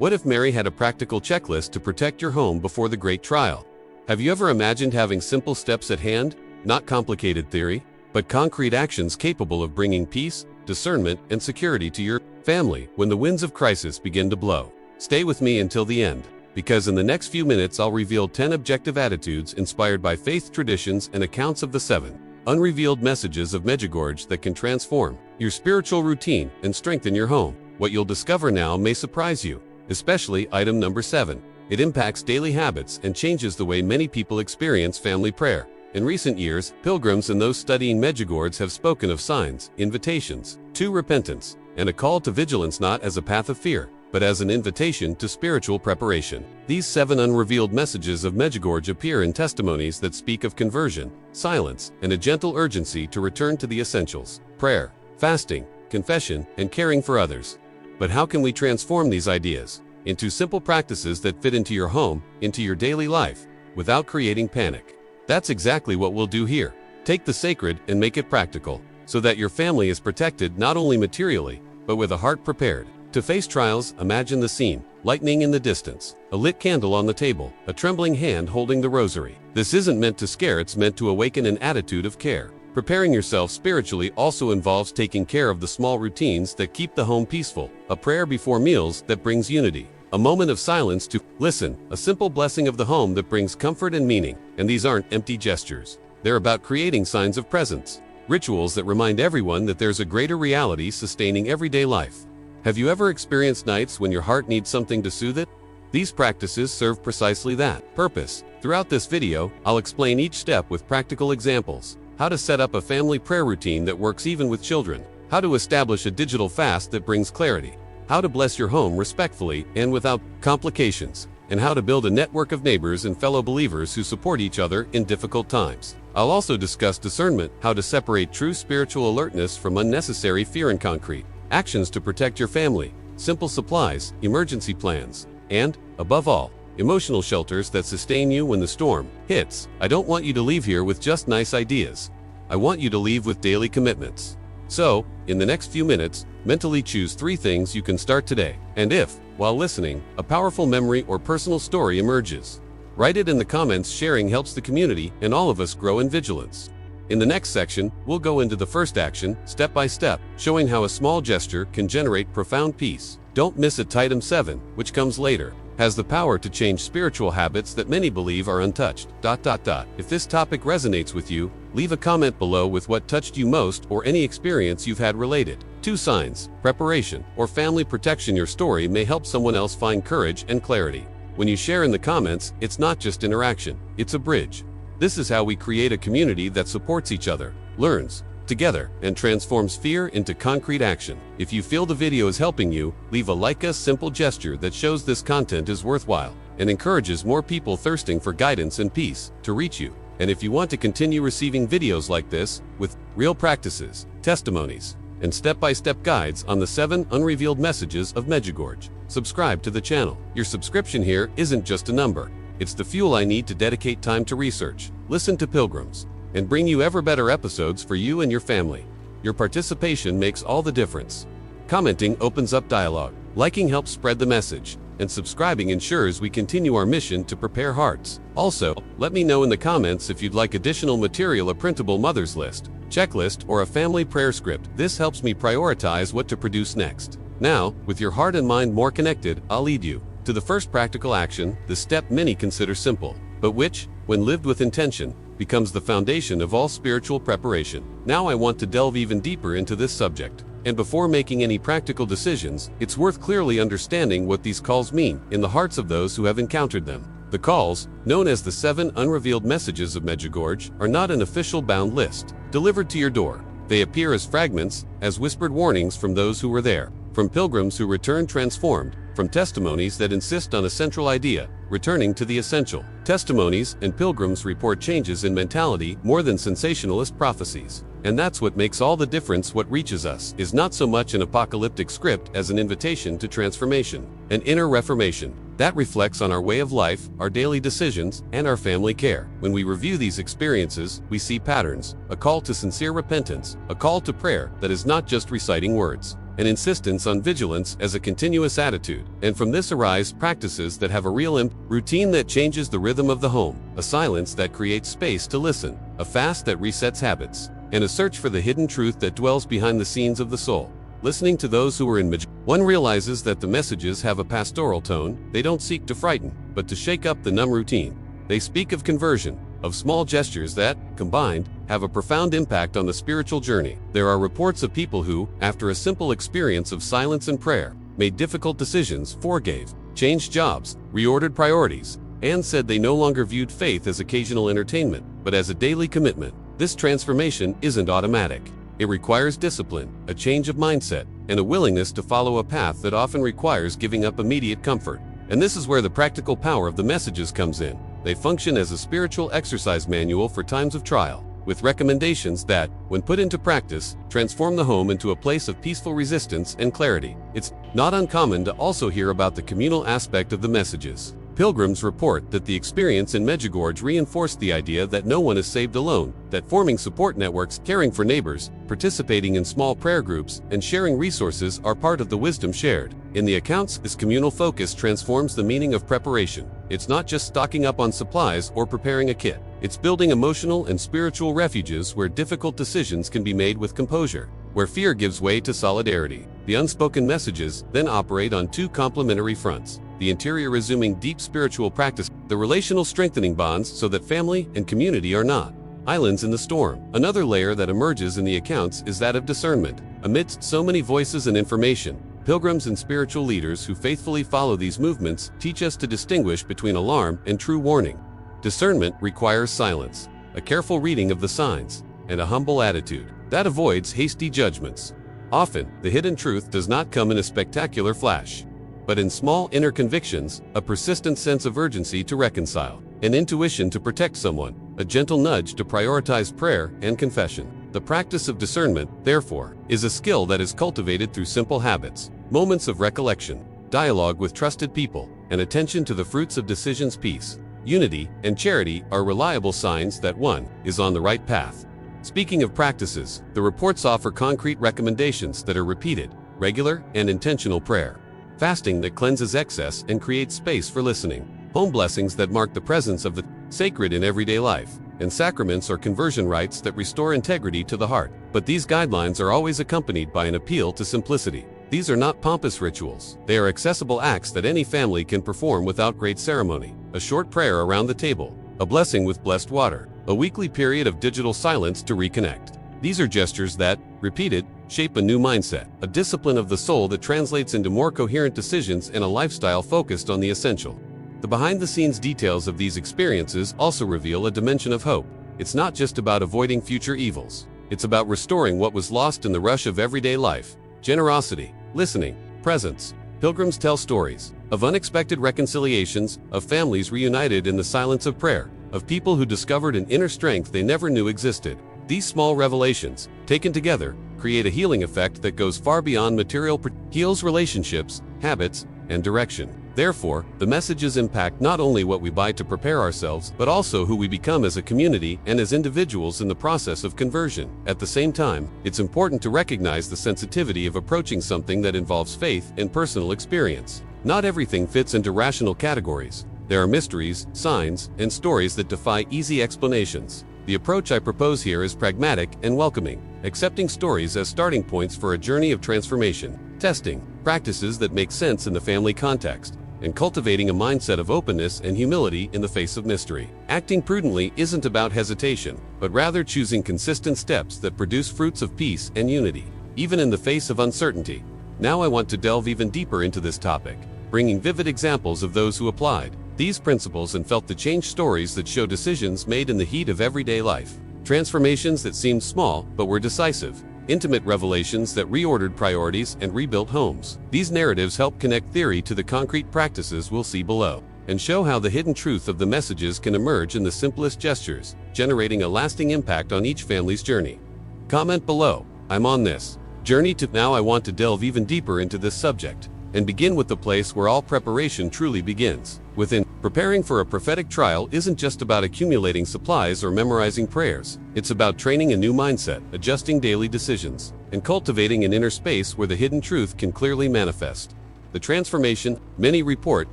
What if Mary had a practical checklist to protect your home before the great trial? Have you ever imagined having simple steps at hand, not complicated theory, but concrete actions capable of bringing peace, discernment, and security to your family when the winds of crisis begin to blow? Stay with me until the end, because in the next few minutes I'll reveal 10 objective attitudes inspired by faith traditions and accounts of the 7 unrevealed messages of Medjugorje that can transform your spiritual routine and strengthen your home. What you'll discover now may surprise you, especially item number 7. It impacts daily habits and changes the way many people experience family prayer. In recent years, pilgrims and those studying Medjugorje have spoken of signs, invitations to repentance, and a call to vigilance not as a path of fear, but as an invitation to spiritual preparation. These 7 unrevealed messages of Medjugorje appear in testimonies that speak of conversion, silence, and a gentle urgency to return to the essentials: prayer, fasting, confession, and caring for others. But how can we transform these ideas into simple practices that fit into your home, into your daily life, without creating panic? That's exactly what we'll do here. Take the sacred and make it practical, so that your family is protected not only materially, but with a heart prepared to face trials. Imagine the scene: lightning in the distance, a lit candle on the table, a trembling hand holding the rosary. This isn't meant to scare, it's meant to awaken an attitude of care. Preparing yourself spiritually also involves taking care of the small routines that keep the home peaceful: a prayer before meals that brings unity, a moment of silence to listen, a simple blessing of the home that brings comfort and meaning. And these aren't empty gestures. They're about creating signs of presence, rituals that remind everyone that there's a greater reality sustaining everyday life. Have you ever experienced nights when your heart needs something to soothe it? These practices serve precisely that purpose. Throughout this video, I'll explain each step with practical examples: how to set up a family prayer routine that works even with children, how to establish a digital fast that brings clarity, how to bless your home respectfully and without complications, and how to build a network of neighbors and fellow believers who support each other in difficult times. I'll also discuss discernment, how to separate true spiritual alertness from unnecessary fear, and concrete actions to protect your family, simple supplies, emergency plans, and, above all, emotional shelters that sustain you when the storm hits. I don't want you to leave here with just nice ideas. I want you to leave with daily commitments. So, in the next few minutes, mentally choose 3 things you can start today. And if, while listening, a powerful memory or personal story emerges, write it in the comments. Sharing helps the community and all of us grow in vigilance. In the next section, we'll go into the first action, step by step, showing how a small gesture can generate profound peace. Don't miss it. Item 7, which comes later, has the power to change spiritual habits that many believe are untouched. If this topic resonates with you, leave a comment below with what touched you most or any experience you've had related. 2 signs: preparation or family protection. Your story may help someone else find courage and clarity. When you share in the comments, it's not just interaction, it's a bridge. This is how we create a community that supports each other, learns together, and transforms fear into concrete action. If you feel the video is helping you, leave a like. A simple gesture that shows this content is worthwhile and encourages more people thirsting for guidance and peace to reach you. And if you want to continue receiving videos like this, with real practices, testimonies, and step-by-step guides on the 7 unrevealed messages of Medjugorje, subscribe to the channel. Your subscription here isn't just a number. It's the fuel I need to dedicate time to research, listen to pilgrims, and bring you ever better episodes for you and your family. Your participation makes all the difference. Commenting opens up dialogue, liking helps spread the message, and subscribing ensures we continue our mission to prepare hearts. Also, let me know in the comments if you'd like additional material: a printable mother's list, checklist, or a family prayer script. This helps me prioritize what to produce next. Now, with your heart and mind more connected, I'll lead you to the first practical action, the step many consider simple, but which, when lived with intention, becomes the foundation of all spiritual preparation. Now I want to delve even deeper into this subject. And before making any practical decisions, it's worth clearly understanding what these calls mean in the hearts of those who have encountered them. The calls, known as the 7 unrevealed messages of Medjugorje, are not an official bound list delivered to your door. They appear as fragments, as whispered warnings from those who were there, from pilgrims who return transformed, from testimonies that insist on a central idea, returning to the essential. Testimonies and pilgrims report changes in mentality more than sensationalist prophecies. And that's what makes all the difference. What reaches us is not so much an apocalyptic script as an invitation to transformation, an inner reformation that reflects on our way of life, our daily decisions, and our family care. When we review these experiences, we see patterns: a call to sincere repentance, a call to prayer that is not just reciting words, an insistence on vigilance as a continuous attitude, and from this arise practices that have a real routine that changes the rhythm of the home, a silence that creates space to listen, a fast that resets habits, and a search for the hidden truth that dwells behind the scenes of the soul. Listening to those who are in Medjugorje, one realizes that the messages have a pastoral tone. They don't seek to frighten, but to shake up the numb routine. They speak of conversion, of small gestures that, combined, have a profound impact on the spiritual journey. There are reports of people who, after a simple experience of silence and prayer, made difficult decisions, forgave, changed jobs, reordered priorities, and said they no longer viewed faith as occasional entertainment, but as a daily commitment. This transformation isn't automatic. It requires discipline, a change of mindset, and a willingness to follow a path that often requires giving up immediate comfort. And this is where the practical power of the messages comes in. They function as a spiritual exercise manual for times of trial, with recommendations that, when put into practice, transform the home into a place of peaceful resistance and clarity. It's not uncommon to also hear about the communal aspect of the messages. Pilgrims report that the experience in Medjugorje reinforced the idea that no one is saved alone, that forming support networks, caring for neighbors, participating in small prayer groups, and sharing resources are part of the wisdom shared. In the accounts, this communal focus transforms the meaning of preparation. It's not just stocking up on supplies or preparing a kit. It's building emotional and spiritual refuges where difficult decisions can be made with composure, where fear gives way to solidarity. The unspoken messages then operate on two complementary fronts. The interior resuming deep spiritual practice, the relational strengthening bonds so that family and community are not islands in the storm. Another layer that emerges in the accounts is that of discernment. Amidst so many voices and information, pilgrims and spiritual leaders who faithfully follow these movements teach us to distinguish between alarm and true warning. Discernment requires silence, a careful reading of the signs, and a humble attitude that avoids hasty judgments. Often, the hidden truth does not come in a spectacular flash, but in small inner convictions, a persistent sense of urgency to reconcile, an intuition to protect someone, a gentle nudge to prioritize prayer and confession. The practice of discernment, therefore, is a skill that is cultivated through simple habits, moments of recollection, dialogue with trusted people, and attention to the fruits of decisions. Peace, unity, and charity are reliable signs that one is on the right path. Speaking of practices, the reports offer concrete recommendations that are repeated, regular, and intentional prayer. Fasting that cleanses excess and creates space for listening. Home blessings that mark the presence of the sacred in everyday life. And sacraments or conversion rites that restore integrity to the heart. But these guidelines are always accompanied by an appeal to simplicity. These are not pompous rituals. They are accessible acts that any family can perform without great ceremony. A short prayer around the table, a blessing with blessed water, a weekly period of digital silence to reconnect. These are gestures that, repeated, shape a new mindset, a discipline of the soul that translates into more coherent decisions and a lifestyle focused on the essential. The behind-the-scenes details of these experiences also reveal a dimension of hope. It's not just about avoiding future evils. It's about restoring what was lost in the rush of everyday life. Generosity, listening, presence. Pilgrims tell stories of unexpected reconciliations, of families reunited in the silence of prayer, of people who discovered an inner strength they never knew existed. These small revelations, taken together, create a healing effect that goes far beyond material, heals relationships, habits, and direction. Therefore, the messages impact not only what we buy to prepare ourselves, but also who we become as a community and as individuals in the process of conversion. At the same time, it's important to recognize the sensitivity of approaching something that involves faith and personal experience. Not everything fits into rational categories. There are mysteries, signs, and stories that defy easy explanations. The approach I propose here is pragmatic and welcoming, accepting stories as starting points for a journey of transformation, testing practices that make sense in the family context, and cultivating a mindset of openness and humility in the face of mystery. Acting prudently isn't about hesitation, but rather choosing consistent steps that produce fruits of peace and unity, even in the face of uncertainty. Now I want to delve even deeper into this topic, bringing vivid examples of those who applied these principles and felt the change, stories that show decisions made in the heat of everyday life, transformations that seemed small but were decisive, intimate revelations that reordered priorities and rebuilt homes. These narratives help connect theory to the concrete practices we'll see below, and show how the hidden truth of the messages can emerge in the simplest gestures, generating a lasting impact on each family's journey. Comment below, I'm on this journey too. Now I want to delve even deeper into this subject, and begin with the place where all preparation truly begins, within. Preparing for a prophetic trial isn't just about accumulating supplies or memorizing prayers. It's about training a new mindset, adjusting daily decisions, and cultivating an inner space where the hidden truth can clearly manifest. The transformation many report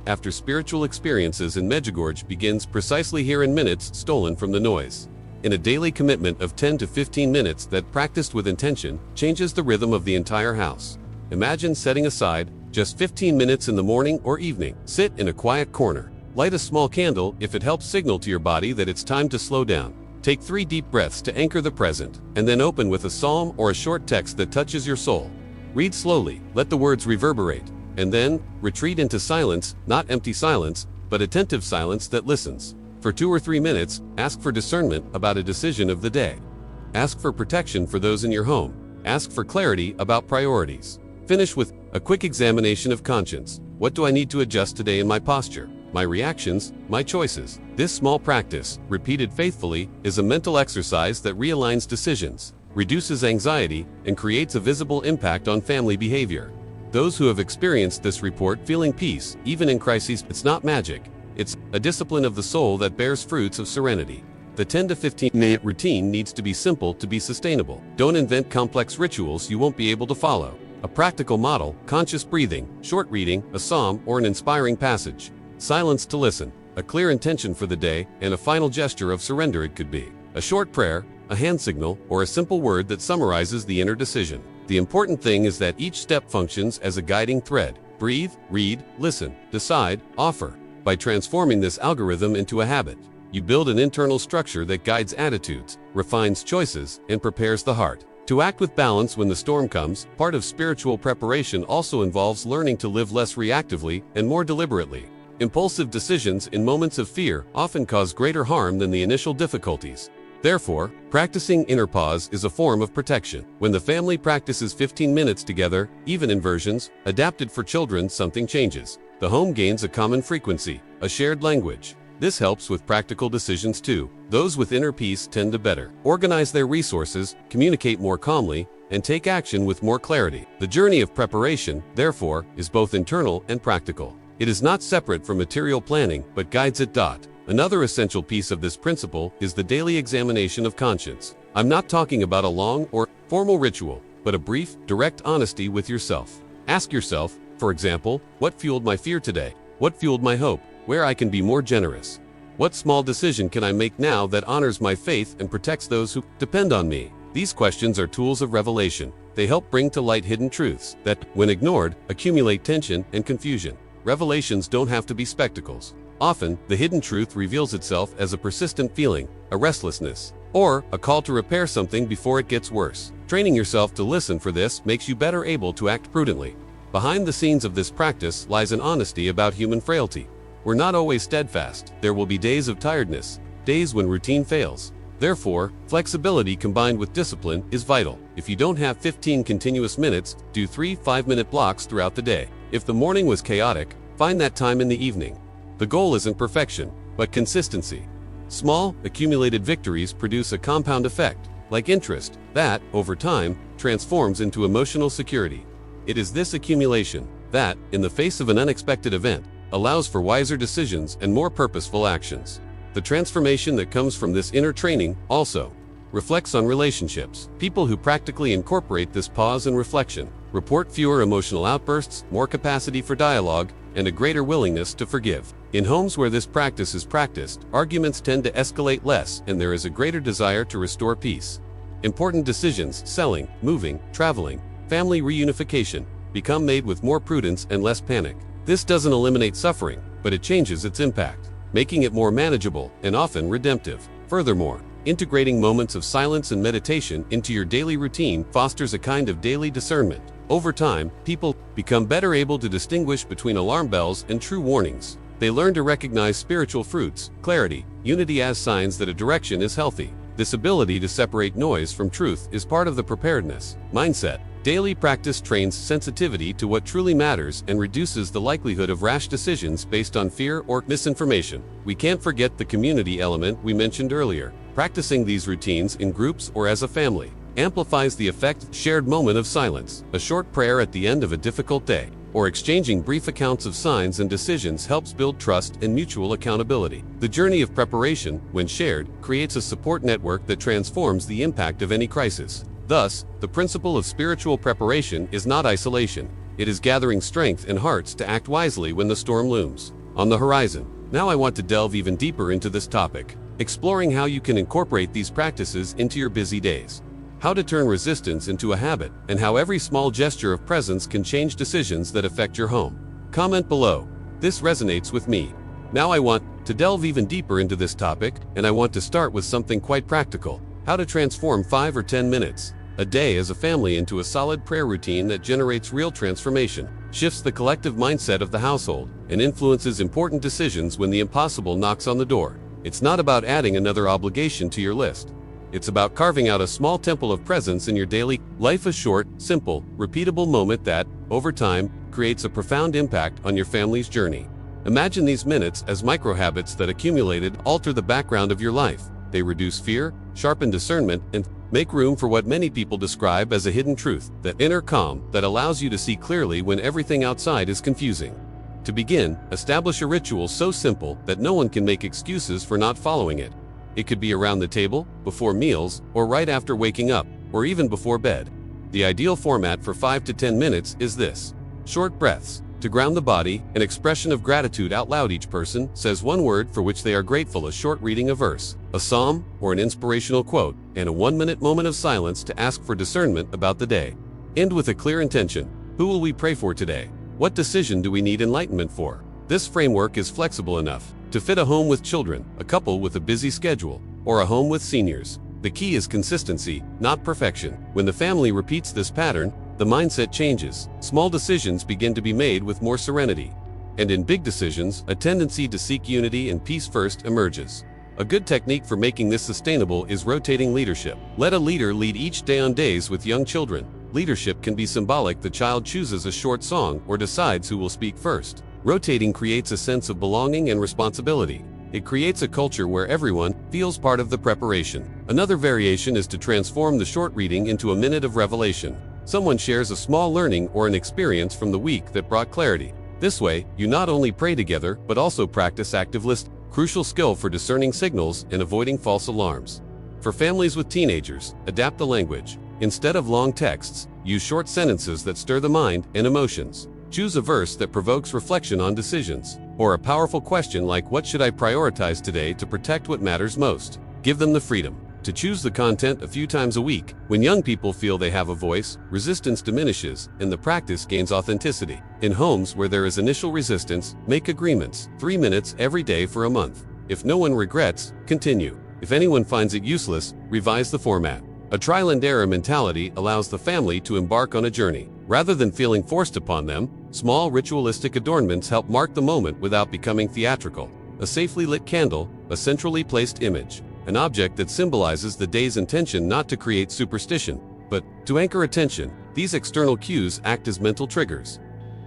after spiritual experiences in Medjugorje begins precisely here in minutes stolen from the noise. In a daily commitment of 10 to 15 minutes that, practiced with intention, changes the rhythm of the entire house. Imagine setting aside just 15 minutes in the morning or evening. Sit in a quiet corner. Light a small candle if it helps signal to your body that it's time to slow down. Take 3 deep breaths to anchor the present, and then open with a psalm or a short text that touches your soul. Read slowly, let the words reverberate, and then retreat into silence, not empty silence, but attentive silence that listens. For 2 or 3 minutes, ask for discernment about a decision of the day. Ask for protection for those in your home. Ask for clarity about priorities. Finish with a quick examination of conscience. What do I need to adjust today in my posture, my reactions, my choices? This small practice, repeated faithfully, is a mental exercise that realigns decisions, reduces anxiety, and creates a visible impact on family behavior. Those who have experienced this report feeling peace, even in crises. It's not magic. It's a discipline of the soul that bears fruits of serenity. The 10 to 15-minute routine needs to be simple to be sustainable. Don't invent complex rituals you won't be able to follow. A practical model, conscious breathing, short reading, a psalm, or an inspiring passage. Silence to listen, a clear intention for the day, and a final gesture of surrender. It could be a short prayer, a hand signal, or a simple word that summarizes the inner decision. The important thing is that each step functions as a guiding thread. Breathe, read, listen, decide, offer. By transforming this algorithm into a habit, you build an internal structure that guides attitudes, refines choices, and prepares the heart to act with balance when the storm comes. Part of spiritual preparation also involves learning to live less reactively and more deliberately. Impulsive decisions in moments of fear often cause greater harm than the initial difficulties. Therefore, practicing inner pause is a form of protection. When the family practices 15 minutes together, even in versions adapted for children, something changes. The home gains a common frequency, a shared language. This helps with practical decisions too. Those with inner peace tend to better organize their resources, communicate more calmly, and take action with more clarity. The journey of preparation, therefore, is both internal and practical. It is not separate from material planning, but guides it. Another essential piece of this principle is the daily examination of conscience. I'm not talking about a long or formal ritual, but a brief, direct honesty with yourself. Ask yourself, for example, what fueled my fear today? What fueled my hope? Where I can be more generous? What small decision can I make now that honors my faith and protects those who depend on me? These questions are tools of revelation. They help bring to light hidden truths that, when ignored, accumulate tension and confusion. Revelations don't have to be spectacles. Often, the hidden truth reveals itself as a persistent feeling, a restlessness, or a call to repair something before it gets worse. Training yourself to listen for this makes you better able to act prudently. Behind the scenes of this practice lies an honesty about human frailty. We're not always steadfast. There will be days of tiredness, days when routine fails. Therefore, flexibility combined with discipline is vital. If you don't have 15 continuous minutes, do 3 5-minute blocks throughout the day. If the morning was chaotic, find that time in the evening. The goal isn't perfection, but consistency. Small, accumulated victories produce a compound effect, like interest, that, over time, transforms into emotional security. It is this accumulation that, in the face of an unexpected event, allows for wiser decisions and more purposeful actions. The transformation that comes from this inner training also reflects on relationships. People who practically incorporate this pause and reflection report fewer emotional outbursts, more capacity for dialogue, and a greater willingness to forgive. In homes where this practice is practiced, arguments tend to escalate less, and there is a greater desire to restore peace. Important decisions, selling, moving, traveling, family reunification, become made with more prudence and less panic. This doesn't eliminate suffering, but it changes its impact, making it more manageable and often redemptive. Furthermore, integrating moments of silence and meditation into your daily routine fosters a kind of daily discernment. Over time, people become better able to distinguish between alarm bells and true warnings. They learn to recognize spiritual fruits, clarity, unity as signs that a direction is healthy. This ability to separate noise from truth is part of the preparedness mindset. Daily practice trains sensitivity to what truly matters and reduces the likelihood of rash decisions based on fear or misinformation. We can't forget the community element we mentioned earlier. Practicing these routines in groups or as a family amplifies the effect. Shared moment of silence, a short prayer at the end of a difficult day, or exchanging brief accounts of signs and decisions helps build trust and mutual accountability. The journey of preparation, when shared, creates a support network that transforms the impact of any crisis. Thus, the principle of spiritual preparation is not isolation. It is gathering strength in hearts to act wisely when the storm looms on the horizon. Now I want to delve even deeper into this topic, exploring how you can incorporate these practices into your busy days, how to turn resistance into a habit, and how every small gesture of presence can change decisions that affect your home. Comment below. This resonates with me. Now I want to delve even deeper into this topic, and I want to start with something quite practical: how to transform 5 or 10 minutes a day as a family into a solid prayer routine that generates real transformation, shifts the collective mindset of the household, and influences important decisions when the impossible knocks on the door. It's not about adding another obligation to your list. It's about carving out a small temple of presence in your daily life, a short, simple, repeatable moment that, over time, creates a profound impact on your family's journey. Imagine these minutes as micro-habits that accumulated alter the background of your life. They reduce fear, sharpen discernment, and make room for what many people describe as a hidden truth, that inner calm that allows you to see clearly when everything outside is confusing. To begin, establish a ritual so simple that no one can make excuses for not following it. It could be around the table, before meals, or right after waking up, or even before bed. The ideal format for 5 to 10 minutes is this: short breaths. To ground the body, an expression of gratitude out loud. Each person says one word for which they are grateful: a short reading, a verse, a psalm, or an inspirational quote, and a 1-minute moment of silence to ask for discernment about the day. End with a clear intention. Who will we pray for today? What decision do we need enlightenment for? This framework is flexible enough to fit a home with children, a couple with a busy schedule, or a home with seniors. The key is consistency, not perfection. When the family repeats this pattern, the mindset changes. Small decisions begin to be made with more serenity. And in big decisions, a tendency to seek unity and peace first emerges. A good technique for making this sustainable is rotating leadership. Let a leader lead each day. On days with young children, leadership can be symbolic. The child chooses a short song or decides who will speak first. Rotating creates a sense of belonging and responsibility. It creates a culture where everyone feels part of the preparation. Another variation is to transform the short reading into a minute of revelation. Someone shares a small learning or an experience from the week that brought clarity. This way, you not only pray together, but also practice active listening, crucial skill for discerning signals and avoiding false alarms. For families with teenagers, adapt the language. Instead of long texts, use short sentences that stir the mind and emotions. Choose a verse that provokes reflection on decisions, or a powerful question like, "What should I prioritize today to protect what matters most?" Give them the freedom to choose the content a few times a week. When young people feel they have a voice, resistance diminishes, and the practice gains authenticity. In homes where there is initial resistance, make agreements: 3 minutes every day for a month. If no one regrets, continue. If anyone finds it useless, revise the format. A trial and error mentality allows the family to embark on a journey, rather than feeling forced upon them. Small ritualistic adornments help mark the moment without becoming theatrical. A safely lit candle, a centrally placed image, an object that symbolizes the day's intention, not to create superstition, but to anchor attention. These external cues act as mental triggers.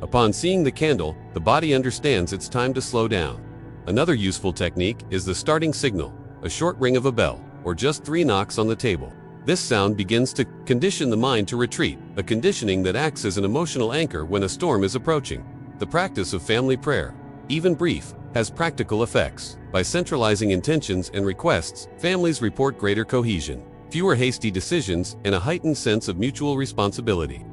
Upon seeing the candle, the body understands it's time to slow down. Another useful technique is the starting signal, a short ring of a bell, or just 3 knocks on the table. This sound begins to condition the mind to retreat, a conditioning that acts as an emotional anchor when a storm is approaching. The practice of family prayer, even brief, has practical effects. By centralizing intentions and requests, families report greater cohesion, fewer hasty decisions, and a heightened sense of mutual responsibility.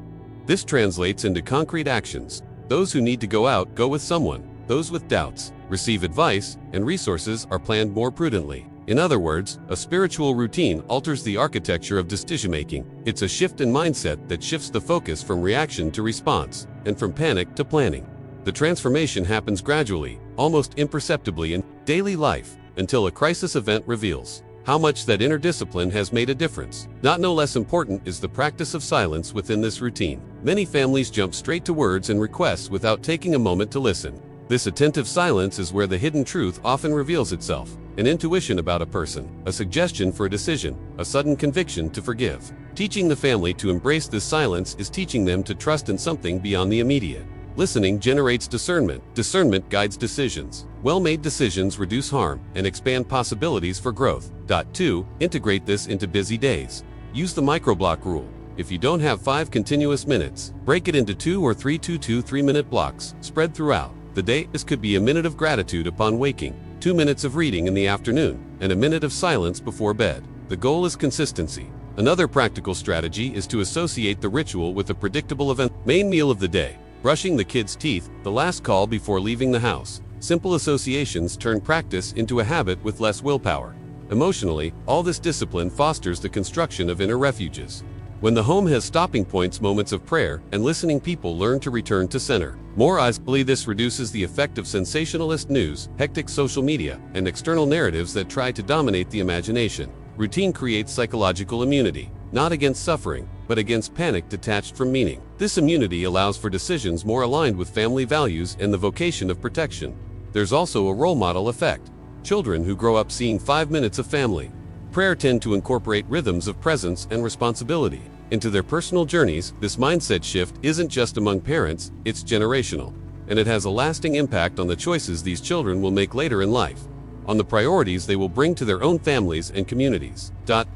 This translates into concrete actions. Those who need to go out go with someone. Those with doubts receive advice, and resources are planned more prudently. In other words, a spiritual routine alters the architecture of decision-making. It's a shift in mindset that shifts the focus from reaction to response, and from panic to planning. The transformation happens gradually, almost imperceptibly in daily life, until a crisis event reveals how much that inner discipline has made a difference. Not no less important is the practice of silence within this routine. Many families jump straight to words and requests without taking a moment to listen. This attentive silence is where the hidden truth often reveals itself. An intuition about a person, a suggestion for a decision, a sudden conviction to forgive. Teaching the family to embrace this silence is teaching them to trust in something beyond the immediate. Listening generates discernment. Discernment guides decisions. Well-made decisions reduce harm and expand possibilities for growth. 2. Integrate this into busy days. Use the microblock rule. If you don't have 5 continuous minutes, break it into 2 or 3 2-3-minute blocks, spread throughout the day. This could be a minute of gratitude upon waking, 2 minutes of reading in the afternoon, and a minute of silence before bed. The goal is consistency. Another practical strategy is to associate the ritual with a predictable event. Main meal of the day, brushing the kids' teeth, the last call before leaving the house. Simple associations turn practice into a habit with less willpower. Emotionally, all this discipline fosters the construction of inner refuges. When the home has stopping points, moments of prayer and listening, people learn to return to center. More easily, this reduces the effect of sensationalist news, hectic social media, and external narratives that try to dominate the imagination. Routine creates psychological immunity, not against suffering, but against panic detached from meaning. This immunity allows for decisions more aligned with family values and the vocation of protection. There's also a role model effect. Children who grow up seeing 5 minutes of family prayer tend to incorporate rhythms of presence and responsibility into their personal journeys. This mindset shift isn't just among parents, it's generational, and it has a lasting impact on the choices these children will make later in life, on the priorities they will bring to their own families and communities.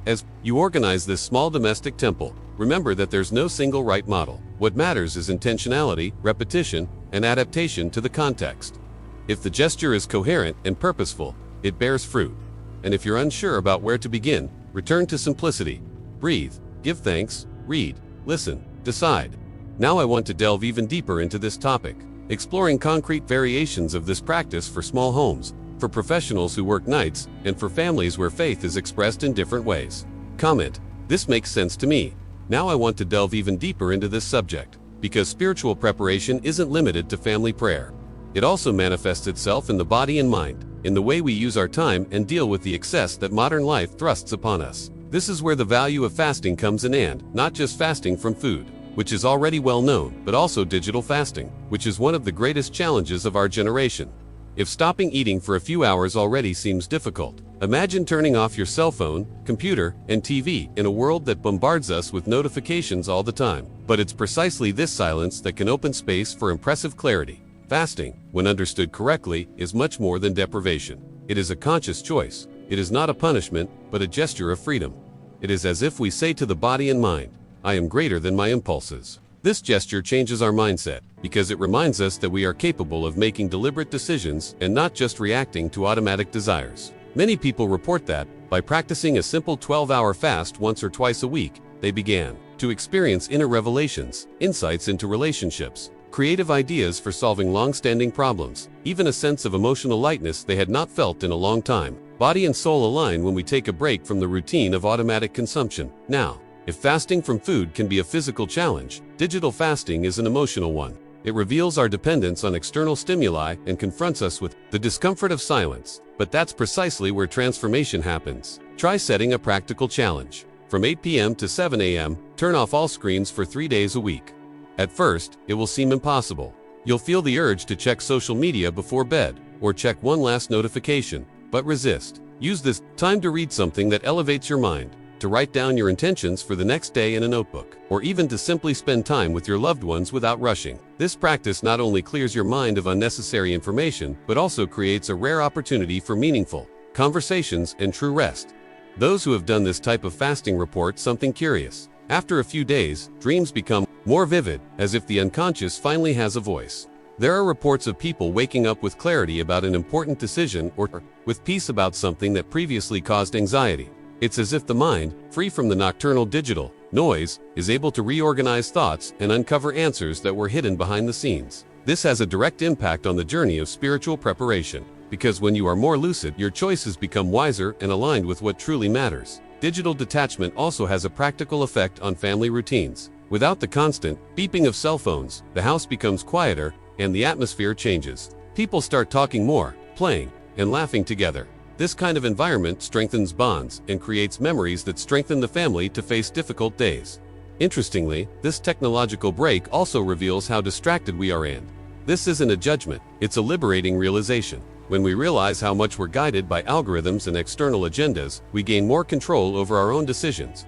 As you organize this small domestic temple, remember that there's no single right model. What matters is intentionality, repetition, and adaptation to the context. If the gesture is coherent and purposeful, it bears fruit. And if you're unsure about where to begin, return to simplicity. Breathe, give thanks, read, listen, decide. Now I want to delve even deeper into this topic, exploring concrete variations of this practice for small homes, for professionals who work nights, and for families where faith is expressed in different ways. Comment: this makes sense to me. Now I want to delve even deeper into this subject, because spiritual preparation isn't limited to family prayer. It also manifests itself in the body and mind, in the way we use our time and deal with the excess that modern life thrusts upon us. This is where the value of fasting comes in, and not just fasting from food, which is already well known, but also digital fasting, which is one of the greatest challenges of our generation. If stopping eating for a few hours already seems difficult, imagine turning off your cell phone, computer, and TV in a world that bombards us with notifications all the time. But it's precisely this silence that can open space for impressive clarity. Fasting, when understood correctly, is much more than deprivation. It is a conscious choice. It is not a punishment, but a gesture of freedom. It is as if we say to the body and mind, I am greater than my impulses. This gesture changes our mindset, because it reminds us that we are capable of making deliberate decisions and not just reacting to automatic desires. Many people report that, by practicing a simple 12-hour fast once or twice a week, they began to experience inner revelations, insights into relationships, creative ideas for solving long-standing problems, even a sense of emotional lightness they had not felt in a long time. Body and soul align when we take a break from the routine of automatic consumption. Now, if fasting from food can be a physical challenge, digital fasting is an emotional one. It reveals our dependence on external stimuli and confronts us with the discomfort of silence. But that's precisely where transformation happens. Try setting a practical challenge. From 8 p.m. to 7 a.m., turn off all screens for 3 days a week. At first, it will seem impossible. You'll feel the urge to check social media before bed, or check one last notification, but resist. Use this time to read something that elevates your mind, to write down your intentions for the next day in a notebook, or even to simply spend time with your loved ones without rushing. This practice not only clears your mind of unnecessary information, but also creates a rare opportunity for meaningful conversations and true rest. Those who have done this type of fasting report something curious. After a few days, dreams become more vivid, as if the unconscious finally has a voice. There are reports of people waking up with clarity about an important decision or with peace about something that previously caused anxiety. It's as if the mind, free from the nocturnal digital noise, is able to reorganize thoughts and uncover answers that were hidden behind the scenes. This has a direct impact on the journey of spiritual preparation, because when you are more lucid, your choices become wiser and aligned with what truly matters. Digital detachment also has a practical effect on family routines. Without the constant beeping of cell phones, the house becomes quieter and the atmosphere changes. People start talking more, playing, and laughing together. This kind of environment strengthens bonds and creates memories that strengthen the family to face difficult days. Interestingly, this technological break also reveals how distracted we are, and this isn't a judgment, it's a liberating realization. When we realize how much we're guided by algorithms and external agendas, we gain more control over our own decisions.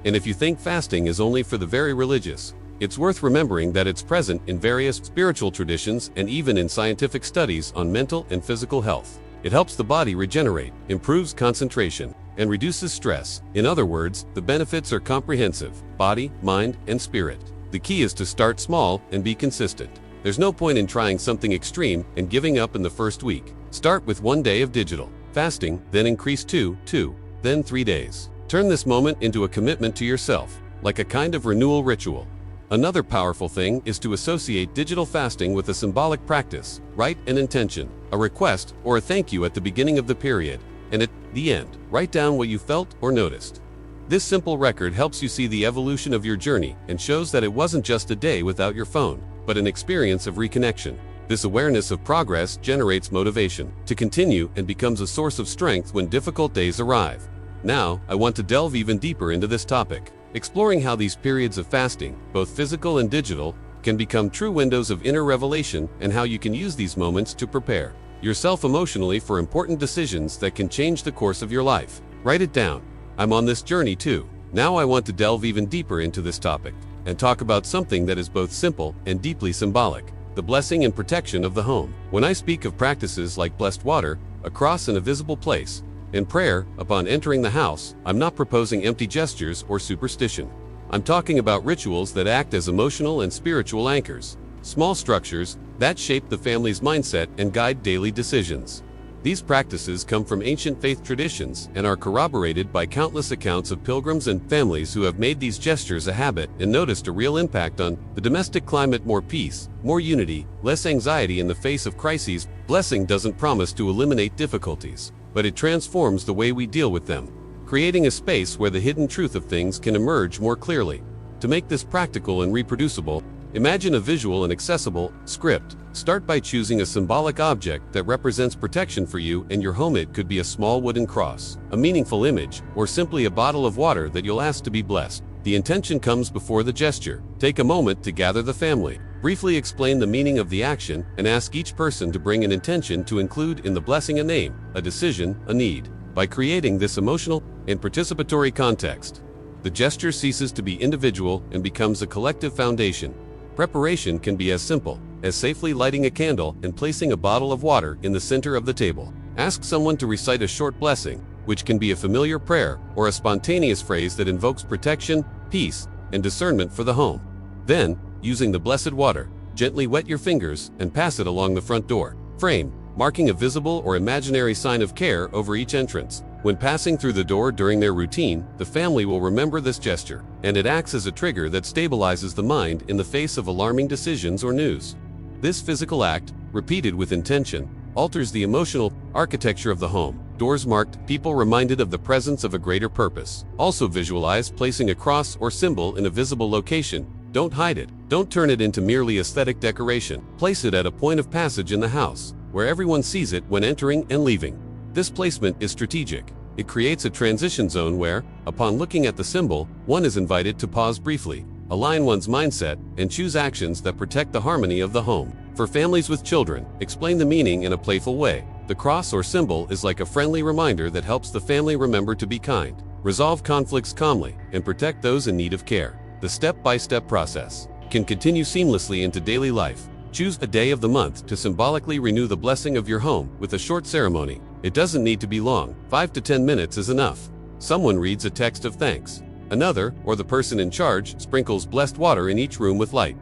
And if you think fasting is only for the very religious, it's worth remembering that it's present in various spiritual traditions and even in scientific studies on mental and physical health. It helps the body regenerate, improves concentration, and reduces stress. In other words, the benefits are comprehensive: body, mind, and spirit. The key is to start small and be consistent. There's no point in trying something extreme and giving up in the first week. Start with 1 day of digital fasting, then increase to 2, then 3 days. Turn this moment into a commitment to yourself, like a kind of renewal ritual. Another powerful thing is to associate digital fasting with a symbolic practice. Write an intention, a request, or a thank you at the beginning of the period, and at the end, write down what you felt or noticed. This simple record helps you see the evolution of your journey and shows that it wasn't just a day without your phone, but an experience of reconnection. This awareness of progress generates motivation to continue and becomes a source of strength when difficult days arrive. Now, I want to delve even deeper into this topic, exploring how these periods of fasting, both physical and digital, can become true windows of inner revelation and how you can use these moments to prepare yourself emotionally for important decisions that can change the course of your life. Write it down. I'm on this journey too. Now I want to delve even deeper into this topic and talk about something that is both simple and deeply symbolic: the blessing and protection of the home. When I speak of practices like blessed water, a cross in a visible place, and prayer upon entering the house, I'm not proposing empty gestures or superstition. I'm talking about rituals that act as emotional and spiritual anchors, small structures that shape the family's mindset and guide daily decisions. These practices come from ancient faith traditions and are corroborated by countless accounts of pilgrims and families who have made these gestures a habit and noticed a real impact on the domestic climate: more peace, more unity, less anxiety in the face of crises. Blessing doesn't promise to eliminate difficulties, but it transforms the way we deal with them, creating a space where the hidden truth of things can emerge more clearly. To make this practical and reproducible, imagine a visual and accessible script. Start by choosing a symbolic object that represents protection for you and your home. It could be a small wooden cross, a meaningful image, or simply a bottle of water that you'll ask to be blessed. The intention comes before the gesture. Take a moment to gather the family. Briefly explain the meaning of the action and ask each person to bring an intention to include in the blessing: a name, a decision, a need. By creating this emotional and participatory context, the gesture ceases to be individual and becomes a collective foundation. Preparation can be as simple as safely lighting a candle and placing a bottle of water in the center of the table. Ask someone to recite a short blessing, which can be a familiar prayer or a spontaneous phrase that invokes protection, peace, and discernment for the home. Then, using the blessed water, gently wet your fingers and pass it along the front door frame, marking a visible or imaginary sign of care over each entrance. When passing through the door during their routine, the family will remember this gesture, and it acts as a trigger that stabilizes the mind in the face of alarming decisions or news. This physical act, repeated with intention, alters the emotional architecture of the home. Doors marked, people reminded of the presence of a greater purpose. Also visualize placing a cross or symbol in a visible location. Don't hide it. Don't turn it into merely aesthetic decoration. Place it at a point of passage in the house, where everyone sees it when entering and leaving. This placement is strategic. It creates a transition zone where, upon looking at the symbol, one is invited to pause briefly, align one's mindset, and choose actions that protect the harmony of the home. For families with children, explain the meaning in a playful way. The cross or symbol is like a friendly reminder that helps the family remember to be kind, resolve conflicts calmly, and protect those in need of care. The step-by-step process can continue seamlessly into daily life. Choose a day of the month to symbolically renew the blessing of your home with a short ceremony. It doesn't need to be long. 5 to 10 minutes is enough. Someone reads a text of thanks. Another, or the person in charge, sprinkles blessed water in each room with light,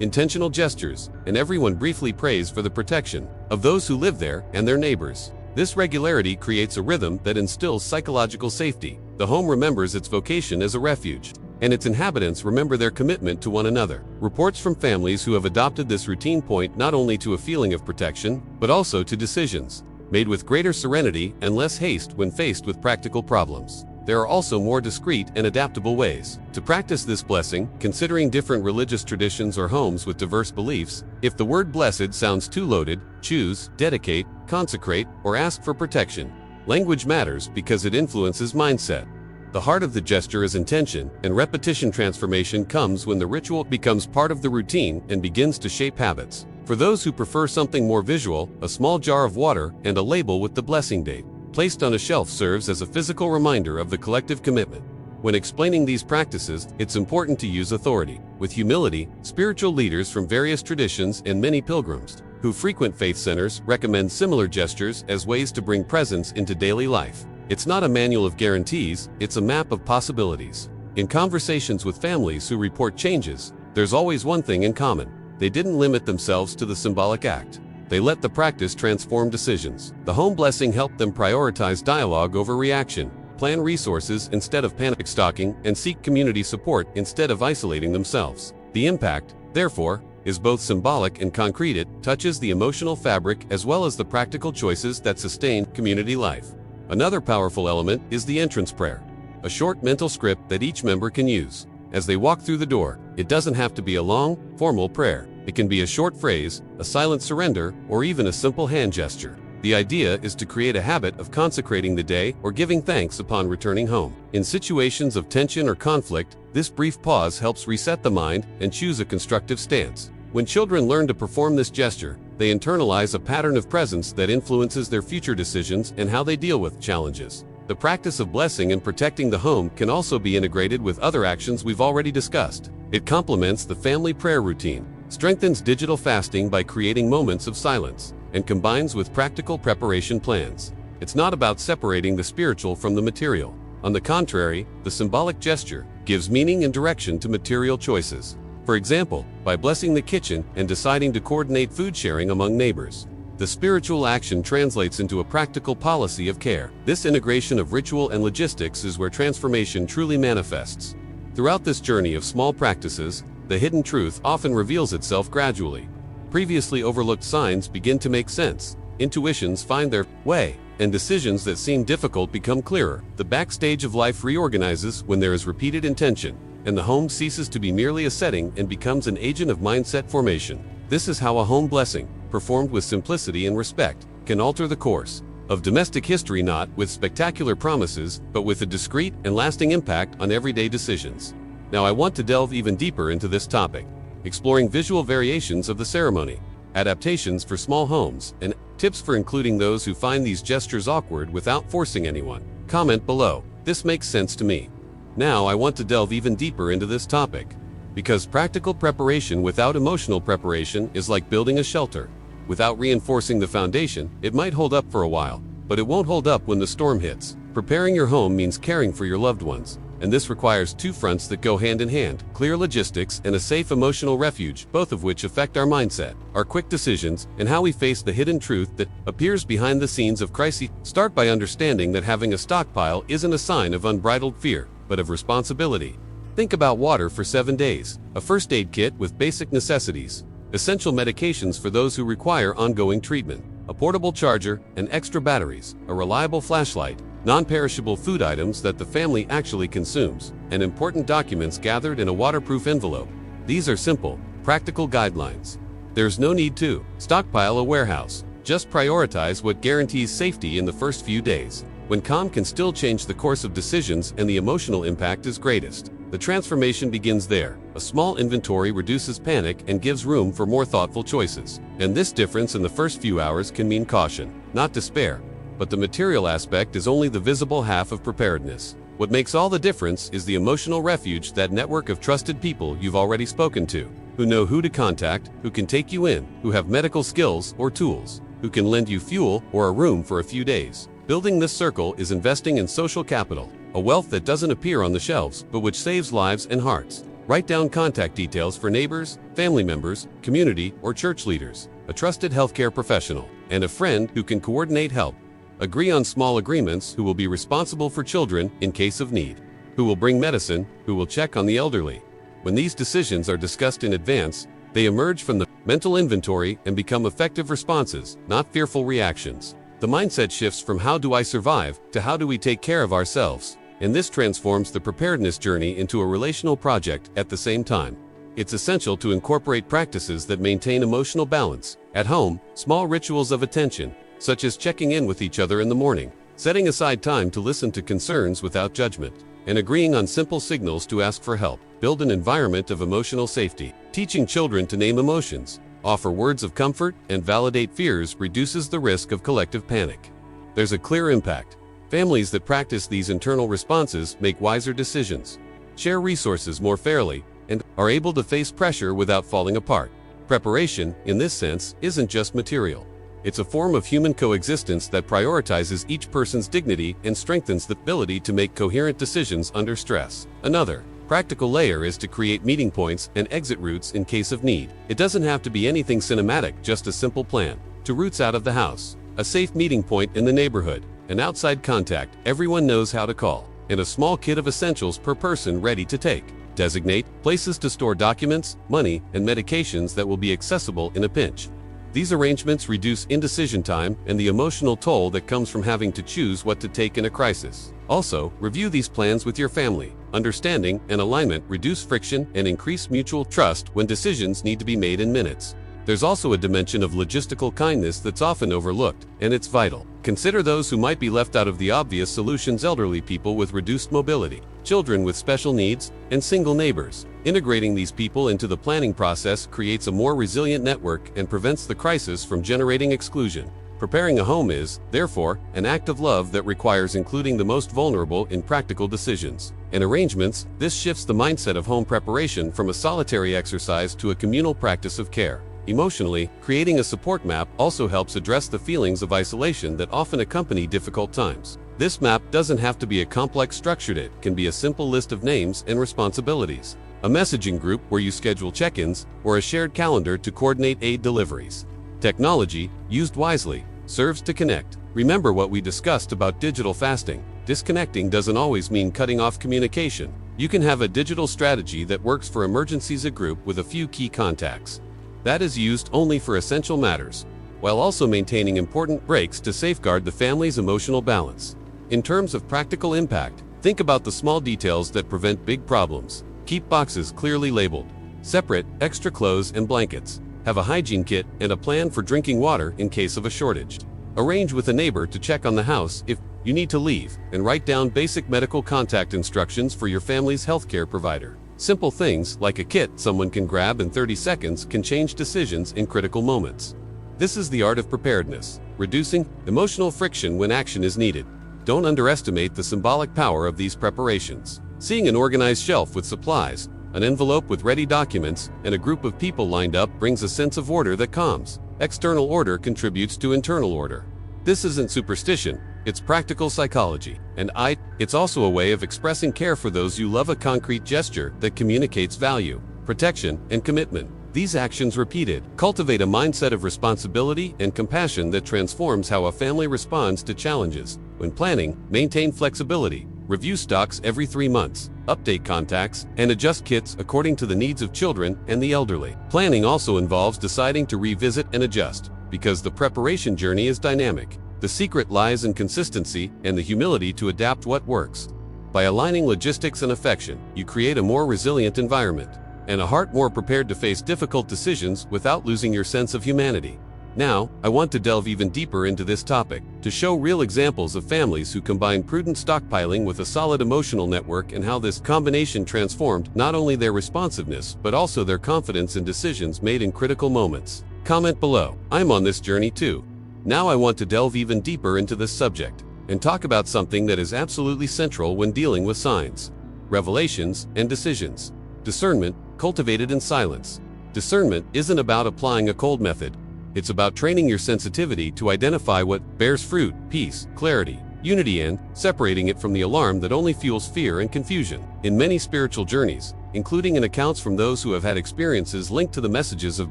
intentional gestures, and everyone briefly prays for the protection of those who live there and their neighbors. This regularity creates a rhythm that instills psychological safety. The home remembers its vocation as a refuge, and its inhabitants remember their commitment to one another. Reports from families who have adopted this routine point not only to a feeling of protection, but also to decisions made with greater serenity and less haste when faced with practical problems. There are also more discreet and adaptable ways to practice this blessing, considering different religious traditions or homes with diverse beliefs. If the word blessed sounds too loaded, choose dedicate, consecrate, or ask for protection. Language matters because it influences mindset. The heart of the gesture is intention, and repetition. Transformation comes when the ritual becomes part of the routine and begins to shape habits. For those who prefer something more visual, a small jar of water and a label with the blessing date placed on a shelf serves as a physical reminder of the collective commitment. When explaining these practices, it's important to use authority with humility. Spiritual leaders from various traditions and many pilgrims who frequent faith centers recommend similar gestures as ways to bring presence into daily life. It's not a manual of guarantees, it's a map of possibilities. In conversations with families who report changes, there's always one thing in common. They didn't limit themselves to the symbolic act. They let the practice transform decisions. The home blessing helped them prioritize dialogue over reaction, plan resources instead of panic stocking, and seek community support instead of isolating themselves. The impact, therefore, is both symbolic and concrete. It touches the emotional fabric as well as the practical choices that sustain community life. Another powerful element is the entrance prayer, a short mental script that each member can use as they walk through the door. It doesn't have to be a long, formal prayer. It can be a short phrase, a silent surrender, or even a simple hand gesture. The idea is to create a habit of consecrating the day or giving thanks upon returning home. In situations of tension or conflict, this brief pause helps reset the mind and choose a constructive stance. When children learn to perform this gesture, they internalize a pattern of presence that influences their future decisions and how they deal with challenges. The practice of blessing and protecting the home can also be integrated with other actions we've already discussed. It complements the family prayer routine, strengthens digital fasting by creating moments of silence, and combines with practical preparation plans. It's not about separating the spiritual from the material. On the contrary, the symbolic gesture gives meaning and direction to material choices. For example, by blessing the kitchen and deciding to coordinate food sharing among neighbors. The spiritual action translates into a practical policy of care. This integration of ritual and logistics is where transformation truly manifests. Throughout this journey of small practices, the hidden truth often reveals itself gradually. Previously overlooked signs begin to make sense, intuitions find their way, and decisions that seem difficult become clearer. The backstage of life reorganizes when there is repeated intention, and the home ceases to be merely a setting and becomes an agent of mindset formation. This is how a home blessing, performed with simplicity and respect, can alter the course of domestic history, not with spectacular promises, but with a discreet and lasting impact on everyday decisions. Now I want to delve even deeper into this topic, exploring visual variations of the ceremony, adaptations for small homes, and tips for including those who find these gestures awkward without forcing anyone. Comment below. This makes sense to me. Now I want to delve even deeper into this topic, because practical preparation without emotional preparation is like building a shelter. Without reinforcing the foundation, it might hold up for a while, but it won't hold up when the storm hits. Preparing your home means caring for your loved ones, and this requires two fronts that go hand in hand: clear logistics and a safe emotional refuge, both of which affect our mindset, our quick decisions, and how we face the hidden truth that appears behind the scenes of crises. Start by understanding that having a stockpile isn't a sign of unbridled fear, but of responsibility. Think about water for 7 days, a first aid kit with basic necessities, essential medications for those who require ongoing treatment, a portable charger and extra batteries, a reliable flashlight, non-perishable food items that the family actually consumes, and important documents gathered in a waterproof envelope. These are simple, practical guidelines. There's no need to stockpile a warehouse. Just prioritize what guarantees safety in the first few days, when calm can still change the course of decisions and the emotional impact is greatest. The transformation begins there. A small inventory reduces panic and gives room for more thoughtful choices. And this difference in the first few hours can mean caution, not despair. But the material aspect is only the visible half of preparedness. What makes all the difference is the emotional refuge, that network of trusted people you've already spoken to, who know who to contact, who can take you in, who have medical skills or tools, who can lend you fuel or a room for a few days. Building this circle is investing in social capital, a wealth that doesn't appear on the shelves, but which saves lives and hearts. Write down contact details for neighbors, family members, community or church leaders, a trusted healthcare professional, and a friend who can coordinate help. Agree on small agreements: who will be responsible for children in case of need, who will bring medicine, who will check on the elderly. When these decisions are discussed in advance, they emerge from the mental inventory and become effective responses, not fearful reactions. The mindset shifts from "how do I survive" to "how do we take care of ourselves?" And this transforms the preparedness journey into a relational project at the same time. It's essential to incorporate practices that maintain emotional balance. At home, small rituals of attention, such as checking in with each other in the morning, setting aside time to listen to concerns without judgment, and agreeing on simple signals to ask for help, build an environment of emotional safety. Teaching children to name emotions, offer words of comfort, and validate fears reduces the risk of collective panic. There's a clear impact. Families that practice these internal responses make wiser decisions, share resources more fairly, and are able to face pressure without falling apart. Preparation, in this sense, isn't just material. It's a form of human coexistence that prioritizes each person's dignity and strengthens the ability to make coherent decisions under stress. Another practical layer is to create meeting points and exit routes in case of need. It doesn't have to be anything cinematic, just a simple plan. To routes out of the house, a safe meeting point in the neighborhood, an outside contact everyone knows how to call, and a small kit of essentials per person ready to take. Designate places to store documents, money, and medications that will be accessible in a pinch. These arrangements reduce indecision time and the emotional toll that comes from having to choose what to take in a crisis. Also, review these plans with your family. Understanding and alignment reduce friction and increase mutual trust when decisions need to be made in minutes. There's also a dimension of logistical kindness that's often overlooked, and it's vital. Consider those who might be left out of the obvious solutions: elderly people with reduced mobility, children with special needs, and single neighbors. Integrating these people into the planning process creates a more resilient network and prevents the crisis from generating exclusion. Preparing a home is, therefore, an act of love that requires including the most vulnerable in practical decisions and arrangements. This shifts the mindset of home preparation from a solitary exercise to a communal practice of care. Emotionally, creating a support map also helps address the feelings of isolation that often accompany difficult times. This map doesn't have to be a complex structure. It can be a simple list of names and responsibilities, a messaging group where you schedule check-ins, or a shared calendar to coordinate aid deliveries. Technology, used wisely, serves to connect. Remember what we discussed about digital fasting. Disconnecting doesn't always mean cutting off communication. You can have a digital strategy that works for emergencies, a group with a few key contacts that is used only for essential matters, while also maintaining important breaks to safeguard the family's emotional balance. In terms of practical impact, think about the small details that prevent big problems. Keep boxes clearly labeled. Separate extra clothes and blankets. Have a hygiene kit and a plan for drinking water in case of a shortage. Arrange with a neighbor to check on the house if you need to leave, and write down basic medical contact instructions for your family's healthcare provider. Simple things like a kit someone can grab in 30 seconds can change decisions in critical moments. This is the art of preparedness, reducing emotional friction when action is needed. Don't underestimate the symbolic power of these preparations. Seeing an organized shelf with supplies, an envelope with ready documents, and a group of people lined up brings a sense of order that calms. External order contributes to internal order. This isn't superstition, it's practical psychology. And it's also a way of expressing care for those you love, a concrete gesture that communicates value, protection, and commitment. These actions repeated cultivate a mindset of responsibility and compassion that transforms how a family responds to challenges. When planning, maintain flexibility. Review stocks every 3 months, update contacts, and adjust kits according to the needs of children and the elderly. Planning also involves deciding to revisit and adjust, because the preparation journey is dynamic. The secret lies in consistency and the humility to adapt what works. By aligning logistics and affection, you create a more resilient environment and a heart more prepared to face difficult decisions without losing your sense of humanity. Now, I want to delve even deeper into this topic to show real examples of families who combine prudent stockpiling with a solid emotional network, and how this combination transformed not only their responsiveness but also their confidence in decisions made in critical moments. Comment below. I'm on this journey too. Now I want to delve even deeper into this subject and talk about something that is absolutely central when dealing with signs, revelations, and decisions. Discernment, cultivated in silence. Discernment isn't about applying a cold method. It's about training your sensitivity to identify what bears fruit, peace, clarity, unity, and separating it from the alarm that only fuels fear and confusion. In many spiritual journeys, including in accounts from those who have had experiences linked to the messages of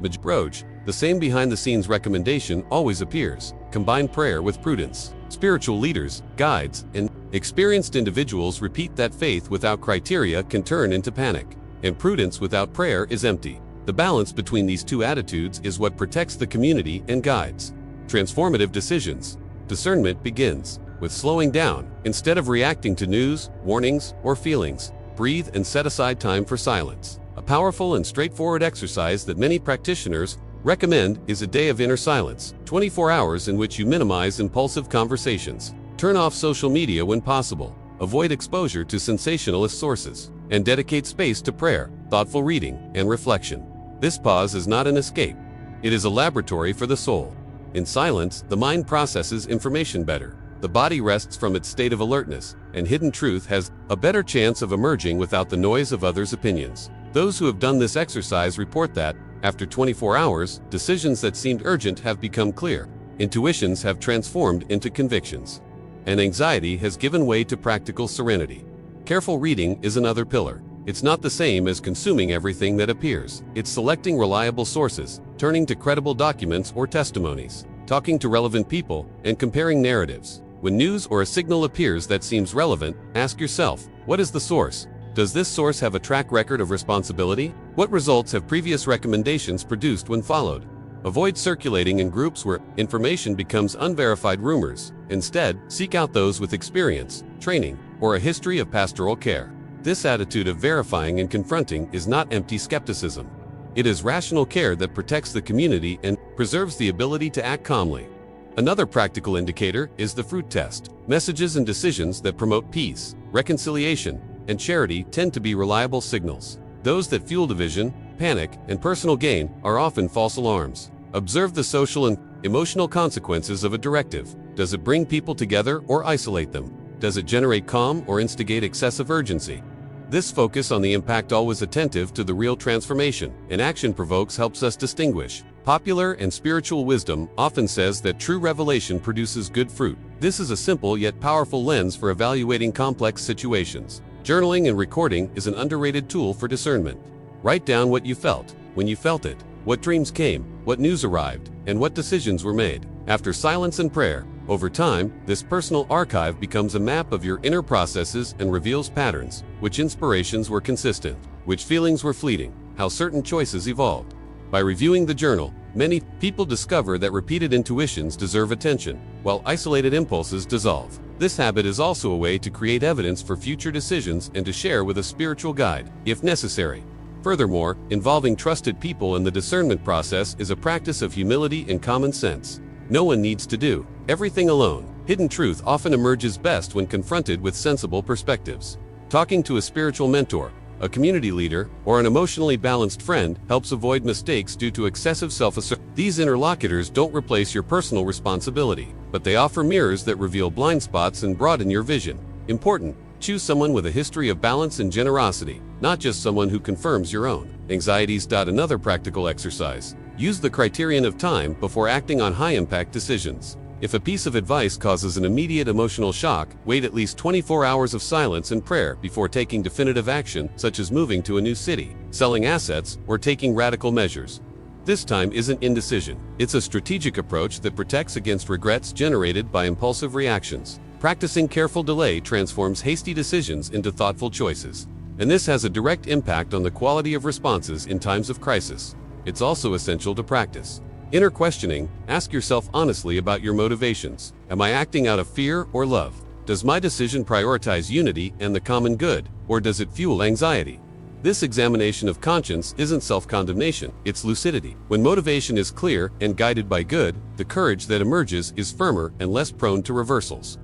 Medjugorje, the same behind-the-scenes recommendation always appears: combine prayer with prudence. Spiritual leaders, guides, and experienced individuals repeat that faith without criteria can turn into panic, and prudence without prayer is empty. The balance between these two attitudes is what protects the community and guides transformative decisions. Discernment begins with slowing down. Instead of reacting to news, warnings, or feelings, breathe and set aside time for silence. A powerful and straightforward exercise that many practitioners recommend is a day of inner silence, 24 hours in which you minimize impulsive conversations, turn off social media when possible, avoid exposure to sensationalist sources, and dedicate space to prayer, thoughtful reading, and reflection. This pause is not an escape. It is a laboratory for the soul. In silence, the mind processes information better. The body rests from its state of alertness, and hidden truth has a better chance of emerging without the noise of others' opinions. Those who have done this exercise report that, after 24 hours, decisions that seemed urgent have become clear. Intuitions have transformed into convictions, and anxiety has given way to practical serenity. Careful reading is another pillar. It's not the same as consuming everything that appears. It's selecting reliable sources, turning to credible documents or testimonies, talking to relevant people, and comparing narratives. When news or a signal appears that seems relevant, ask yourself, what is the source? Does this source have a track record of responsibility? What results have previous recommendations produced when followed? Avoid circulating in groups where information becomes unverified rumors. Instead, seek out those with experience, training, or a history of pastoral care. This attitude of verifying and confronting is not empty skepticism. It is rational care that protects the community and preserves the ability to act calmly. Another practical indicator is the fruit test. Messages and decisions that promote peace, reconciliation, and charity tend to be reliable signals. Those that fuel division, panic, and personal gain are often false alarms. Observe the social and emotional consequences of a directive. Does it bring people together or isolate them? Does it generate calm or instigate excessive urgency? This focus on the impact, always attentive to the real transformation an action provokes, helps us distinguish. Popular and spiritual wisdom often says that true revelation produces good fruit. This is a simple yet powerful lens for evaluating complex situations. Journaling and recording is an underrated tool for discernment. Write down what you felt, when you felt it, what dreams came, what news arrived, and what decisions were made. After silence and prayer, over time, this personal archive becomes a map of your inner processes and reveals patterns, which inspirations were consistent, which feelings were fleeting, how certain choices evolved. By reviewing the journal, many people discover that repeated intuitions deserve attention, while isolated impulses dissolve. This habit is also a way to create evidence for future decisions and to share with a spiritual guide, if necessary. Furthermore, involving trusted people in the discernment process is a practice of humility and common sense. No one needs to do everything alone. Hidden truth often emerges best when confronted with sensible perspectives. Talking to a spiritual mentor, a community leader, or an emotionally balanced friend helps avoid mistakes due to excessive self-assertion. These interlocutors don't replace your personal responsibility, but they offer mirrors that reveal blind spots and broaden your vision. Important: choose someone with a history of balance and generosity, not just someone who confirms your own anxieties. Another practical exercise: use the criterion of time before acting on high-impact decisions. If a piece of advice causes an immediate emotional shock, wait at least 24 hours of silence and prayer before taking definitive action, such as moving to a new city, selling assets, or taking radical measures. This time isn't indecision. It's a strategic approach that protects against regrets generated by impulsive reactions. Practicing careful delay transforms hasty decisions into thoughtful choices, and this has a direct impact on the quality of responses in times of crisis. It's also essential to practice inner questioning. Ask yourself honestly about your motivations. Am I acting out of fear or love? Does my decision prioritize unity and the common good, or does it fuel anxiety? This examination of conscience isn't self-condemnation, it's lucidity. When motivation is clear and guided by good, the courage that emerges is firmer and less prone to reversals.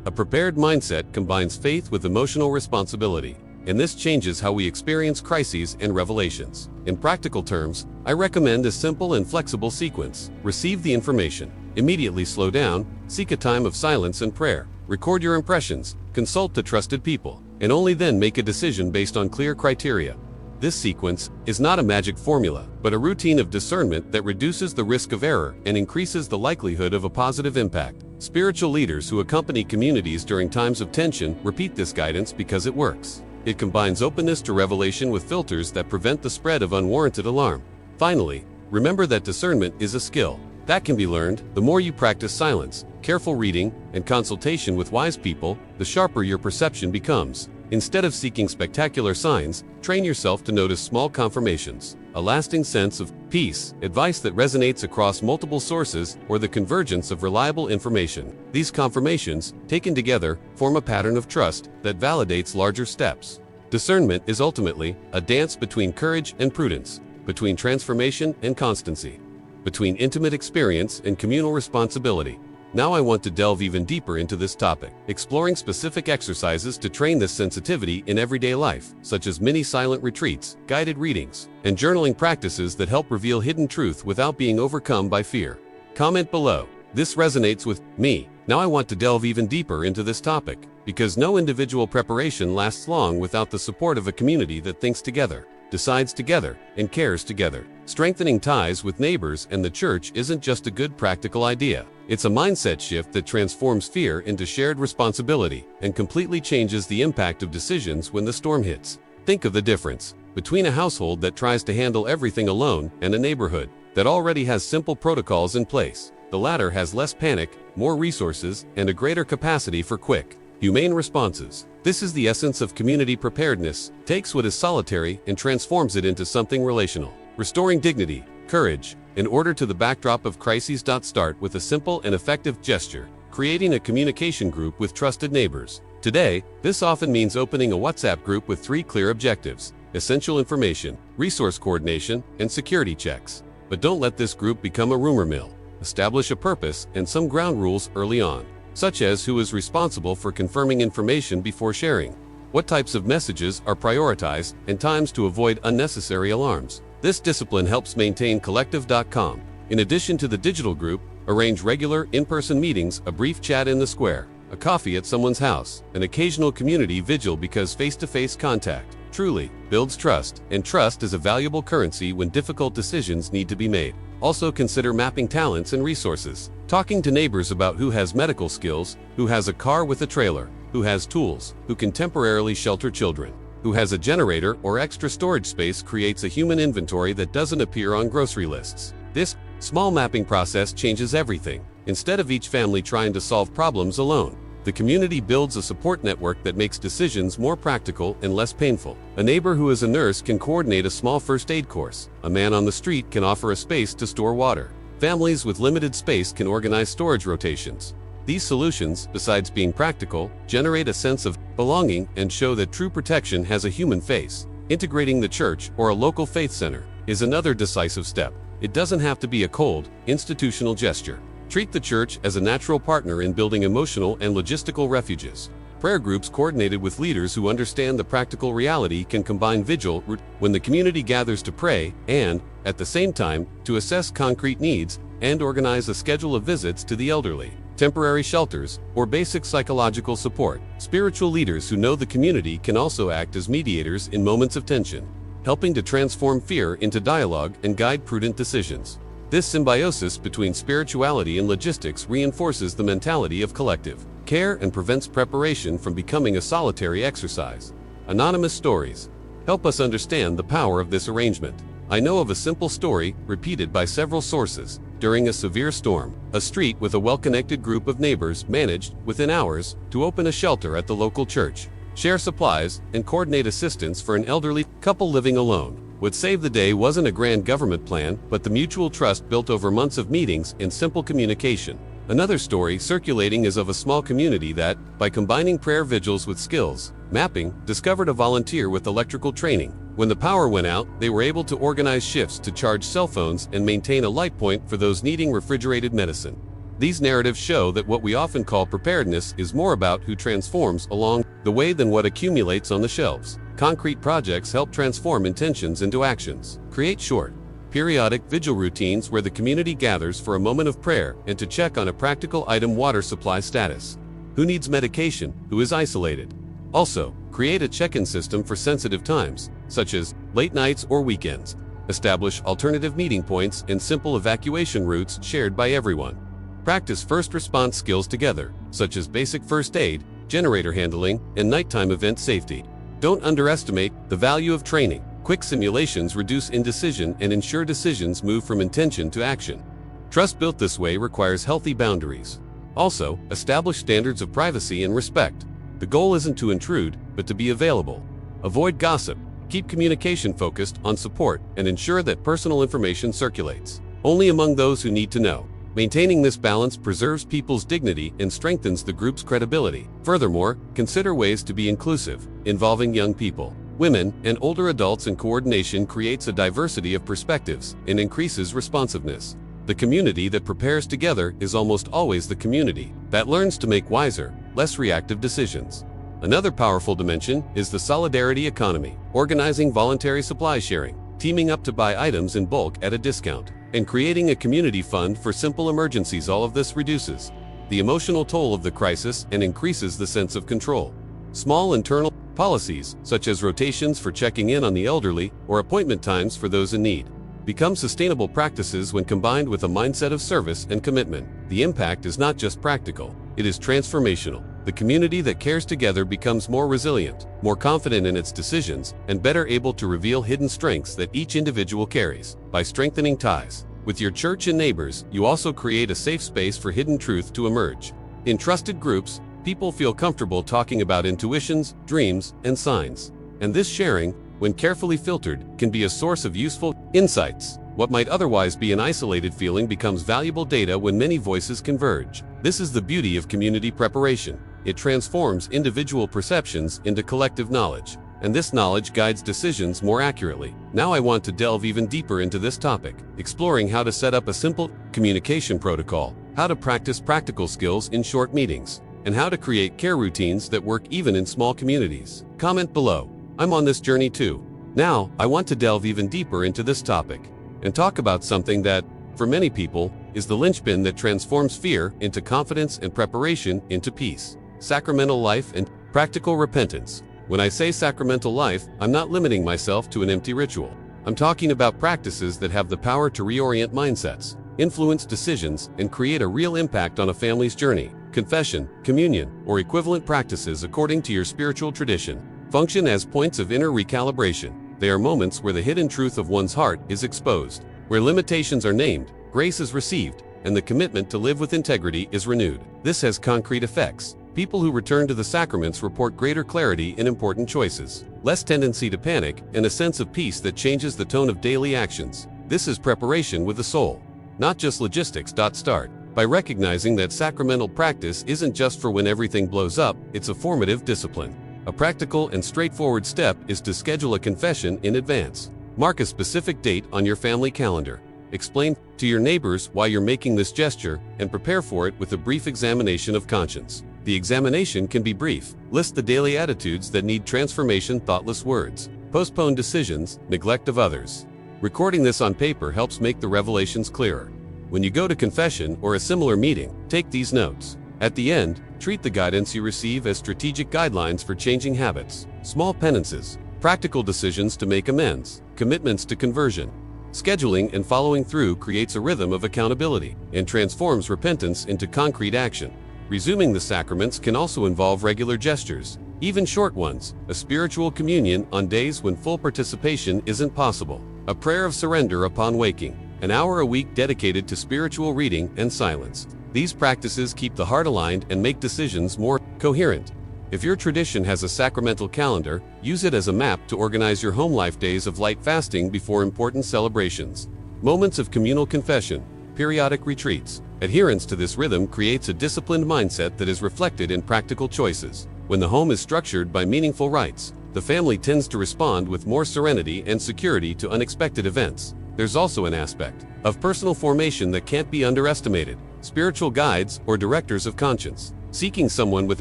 A prepared mindset combines faith with emotional responsibility, and this changes how we experience crises and revelations. In practical terms, I recommend a simple and flexible sequence. Receive the information, immediately slow down, seek a time of silence and prayer, record your impressions, consult the trusted people, and only then make a decision based on clear criteria. This sequence is not a magic formula, but a routine of discernment that reduces the risk of error and increases the likelihood of a positive impact. Spiritual leaders who accompany communities during times of tension repeat this guidance because it works. It combines openness to revelation with filters that prevent the spread of unwarranted alarm. Finally, remember that discernment is a skill that can be learned. The more you practice silence, careful reading, and consultation with wise people, the sharper your perception becomes. Instead of seeking spectacular signs, train yourself to notice small confirmations, a lasting sense of peace, advice that resonates across multiple sources, or the convergence of reliable information. These confirmations, taken together, form a pattern of trust that validates larger steps. Discernment is ultimately a dance between courage and prudence, between transformation and constancy, between intimate experience and communal responsibility. Now I want to delve even deeper into this topic, exploring specific exercises to train this sensitivity in everyday life, such as mini silent retreats, guided readings, and journaling practices that help reveal hidden truth without being overcome by fear. Comment below. This resonates with me. Now I want to delve even deeper into this topic, because no individual preparation lasts long without the support of a community that thinks together. decides together, and cares together. Strengthening ties with neighbors and the church isn't just a good practical idea. It's a mindset shift that transforms fear into shared responsibility and completely changes the impact of decisions when the storm hits. Think of the difference between a household that tries to handle everything alone and a neighborhood that already has simple protocols in place. The latter has less panic, more resources, and a greater capacity for quick, humane responses. This is the essence of community preparedness. Takes what is solitary and transforms it into something relational. Restoring dignity, courage, in order to the backdrop of crises. Start with a simple and effective gesture, creating a communication group with trusted neighbors. Today, this often means opening a WhatsApp group with 3 clear objectives: essential information, resource coordination, and security checks. But don't let this group become a rumor mill. Establish a purpose and some ground rules early on, such as who is responsible for confirming information before sharing, what types of messages are prioritized, and times to avoid unnecessary alarms. This discipline helps maintain collective.com. In addition to the digital group, arrange regular in-person meetings, a brief chat in the square, a coffee at someone's house, an occasional community vigil, because face-to-face contact truly builds trust, and trust is a valuable currency when difficult decisions need to be made. Also consider mapping talents and resources. Talking to neighbors about who has medical skills, who has a car with a trailer, who has tools, who can temporarily shelter children, who has a generator or extra storage space creates a human inventory that doesn't appear on grocery lists. This small mapping process changes everything. Instead of each family trying to solve problems alone, the community builds a support network that makes decisions more practical and less painful. A neighbor who is a nurse can coordinate a small first aid course. A man on the street can offer a space to store water. Families with limited space can organize storage rotations. These solutions, besides being practical, generate a sense of belonging and show that true protection has a human face. Integrating the church or a local faith center is another decisive step. It doesn't have to be a cold, institutional gesture. Treat the church as a natural partner in building emotional and logistical refuges. Prayer groups coordinated with leaders who understand the practical reality can combine vigil when the community gathers to pray and, at the same time, to assess concrete needs and organize a schedule of visits to the elderly, temporary shelters, or basic psychological support. Spiritual leaders who know the community can also act as mediators in moments of tension, helping to transform fear into dialogue and guide prudent decisions. This symbiosis between spirituality and logistics reinforces the mentality of collective care and prevents preparation from becoming a solitary exercise. Anonymous stories help us understand the power of this arrangement. I know of a simple story, repeated by several sources. During a severe storm, a street with a well-connected group of neighbors managed, within hours, to open a shelter at the local church, share supplies, and coordinate assistance for an elderly couple living alone. What saved the day wasn't a grand government plan, but the mutual trust built over months of meetings and simple communication. Another story circulating is of a small community that, by combining prayer vigils with skills mapping, discovered a volunteer with electrical training. When the power went out, they were able to organize shifts to charge cell phones and maintain a light point for those needing refrigerated medicine. These narratives show that what we often call preparedness is more about who transforms along the way than what accumulates on the shelves. Concrete projects help transform intentions into actions. Create short, periodic vigil routines where the community gathers for a moment of prayer and to check on a practical item: water supply status, who needs medication, who is isolated. Also, create a check-in system for sensitive times, such as late nights or weekends. Establish alternative meeting points and simple evacuation routes shared by everyone. Practice first response skills together, such as basic first aid, generator handling, and nighttime event safety. Don't underestimate the value of training. Quick simulations reduce indecision and ensure decisions move from intention to action. Trust built this way requires healthy boundaries. Also, establish standards of privacy and respect. The goal isn't to intrude, but to be available. Avoid gossip. Keep communication focused on support and ensure that personal information circulates only among those who need to know. Maintaining this balance preserves people's dignity and strengthens the group's credibility. Furthermore, consider ways to be inclusive, involving young people, women, and older adults in coordination creates a diversity of perspectives and increases responsiveness. The community that prepares together is almost always the community that learns to make wiser, less reactive decisions. Another powerful dimension is the solidarity economy, organizing voluntary supply sharing, teaming up to buy items in bulk at a discount, and creating a community fund for simple emergencies. All of this reduces the emotional toll of the crisis and increases the sense of control. Small internal Policies, such as rotations for checking in on the elderly or appointment times for those in need, become sustainable practices when combined with a mindset of service and commitment. The impact is not just practical, it is transformational. The community that cares together becomes more resilient, more confident in its decisions, and better able to reveal hidden strengths that each individual carries. By strengthening ties with your church and neighbors, you also create a safe space for hidden truth to emerge. In trusted groups, people feel comfortable talking about intuitions, dreams, and signs. And this sharing, when carefully filtered, can be a source of useful insights. What might otherwise be an isolated feeling becomes valuable data when many voices converge. This is the beauty of community preparation. It transforms individual perceptions into collective knowledge, and this knowledge guides decisions more accurately. Now I want to delve even deeper into this topic, exploring how to set up a simple communication protocol, how to practice practical skills in short meetings, and how to create care routines that work even in small communities. Comment below. I'm on this journey too. Now, I want to delve even deeper into this topic and talk about something that, for many people, is the linchpin that transforms fear into confidence and preparation into peace. Sacramental life and practical repentance. When I say sacramental life, I'm not limiting myself to an empty ritual. I'm talking about practices that have the power to reorient mindsets, influence decisions, and create a real impact on a family's journey. Confession, communion, or equivalent practices according to your spiritual tradition function as points of inner recalibration. They are moments where the hidden truth of one's heart is exposed, where limitations are named, grace is received, and the commitment to live with integrity is renewed. This has concrete effects. People who return to the sacraments report greater clarity in important choices, less tendency to panic, and a sense of peace that changes the tone of daily actions. This is preparation with the soul, not just logistics. Start by recognizing that sacramental practice isn't just for when everything blows up, it's a formative discipline. A practical and straightforward step is to schedule a confession in advance. Mark a specific date on your family calendar. Explain to your neighbors why you're making this gesture and prepare for it with a brief examination of conscience. The examination can be brief. List the daily attitudes that need transformation, thoughtless words, postponed decisions, neglect of others. Recording this on paper helps make the revelations clearer. When you go to confession or a similar meeting, take these notes. At the end, treat the guidance you receive as strategic guidelines for changing habits, small penances, practical decisions to make amends, commitments to conversion. Scheduling and following through creates a rhythm of accountability and transforms repentance into concrete action. Resuming the sacraments can also involve regular gestures, even short ones, a spiritual communion on days when full participation isn't possible, a prayer of surrender upon waking, an hour a week dedicated to spiritual reading and silence. These practices keep the heart aligned and make decisions more coherent. If your tradition has a sacramental calendar, use it as a map to organize your home life. Days of light fasting before important celebrations, moments of communal confession, periodic retreats. Adherence to this rhythm creates a disciplined mindset that is reflected in practical choices. When the home is structured by meaningful rites, the family tends to respond with more serenity and security to unexpected events. There's also an aspect of personal formation that can't be underestimated. Spiritual guides or directors of conscience. Seeking someone with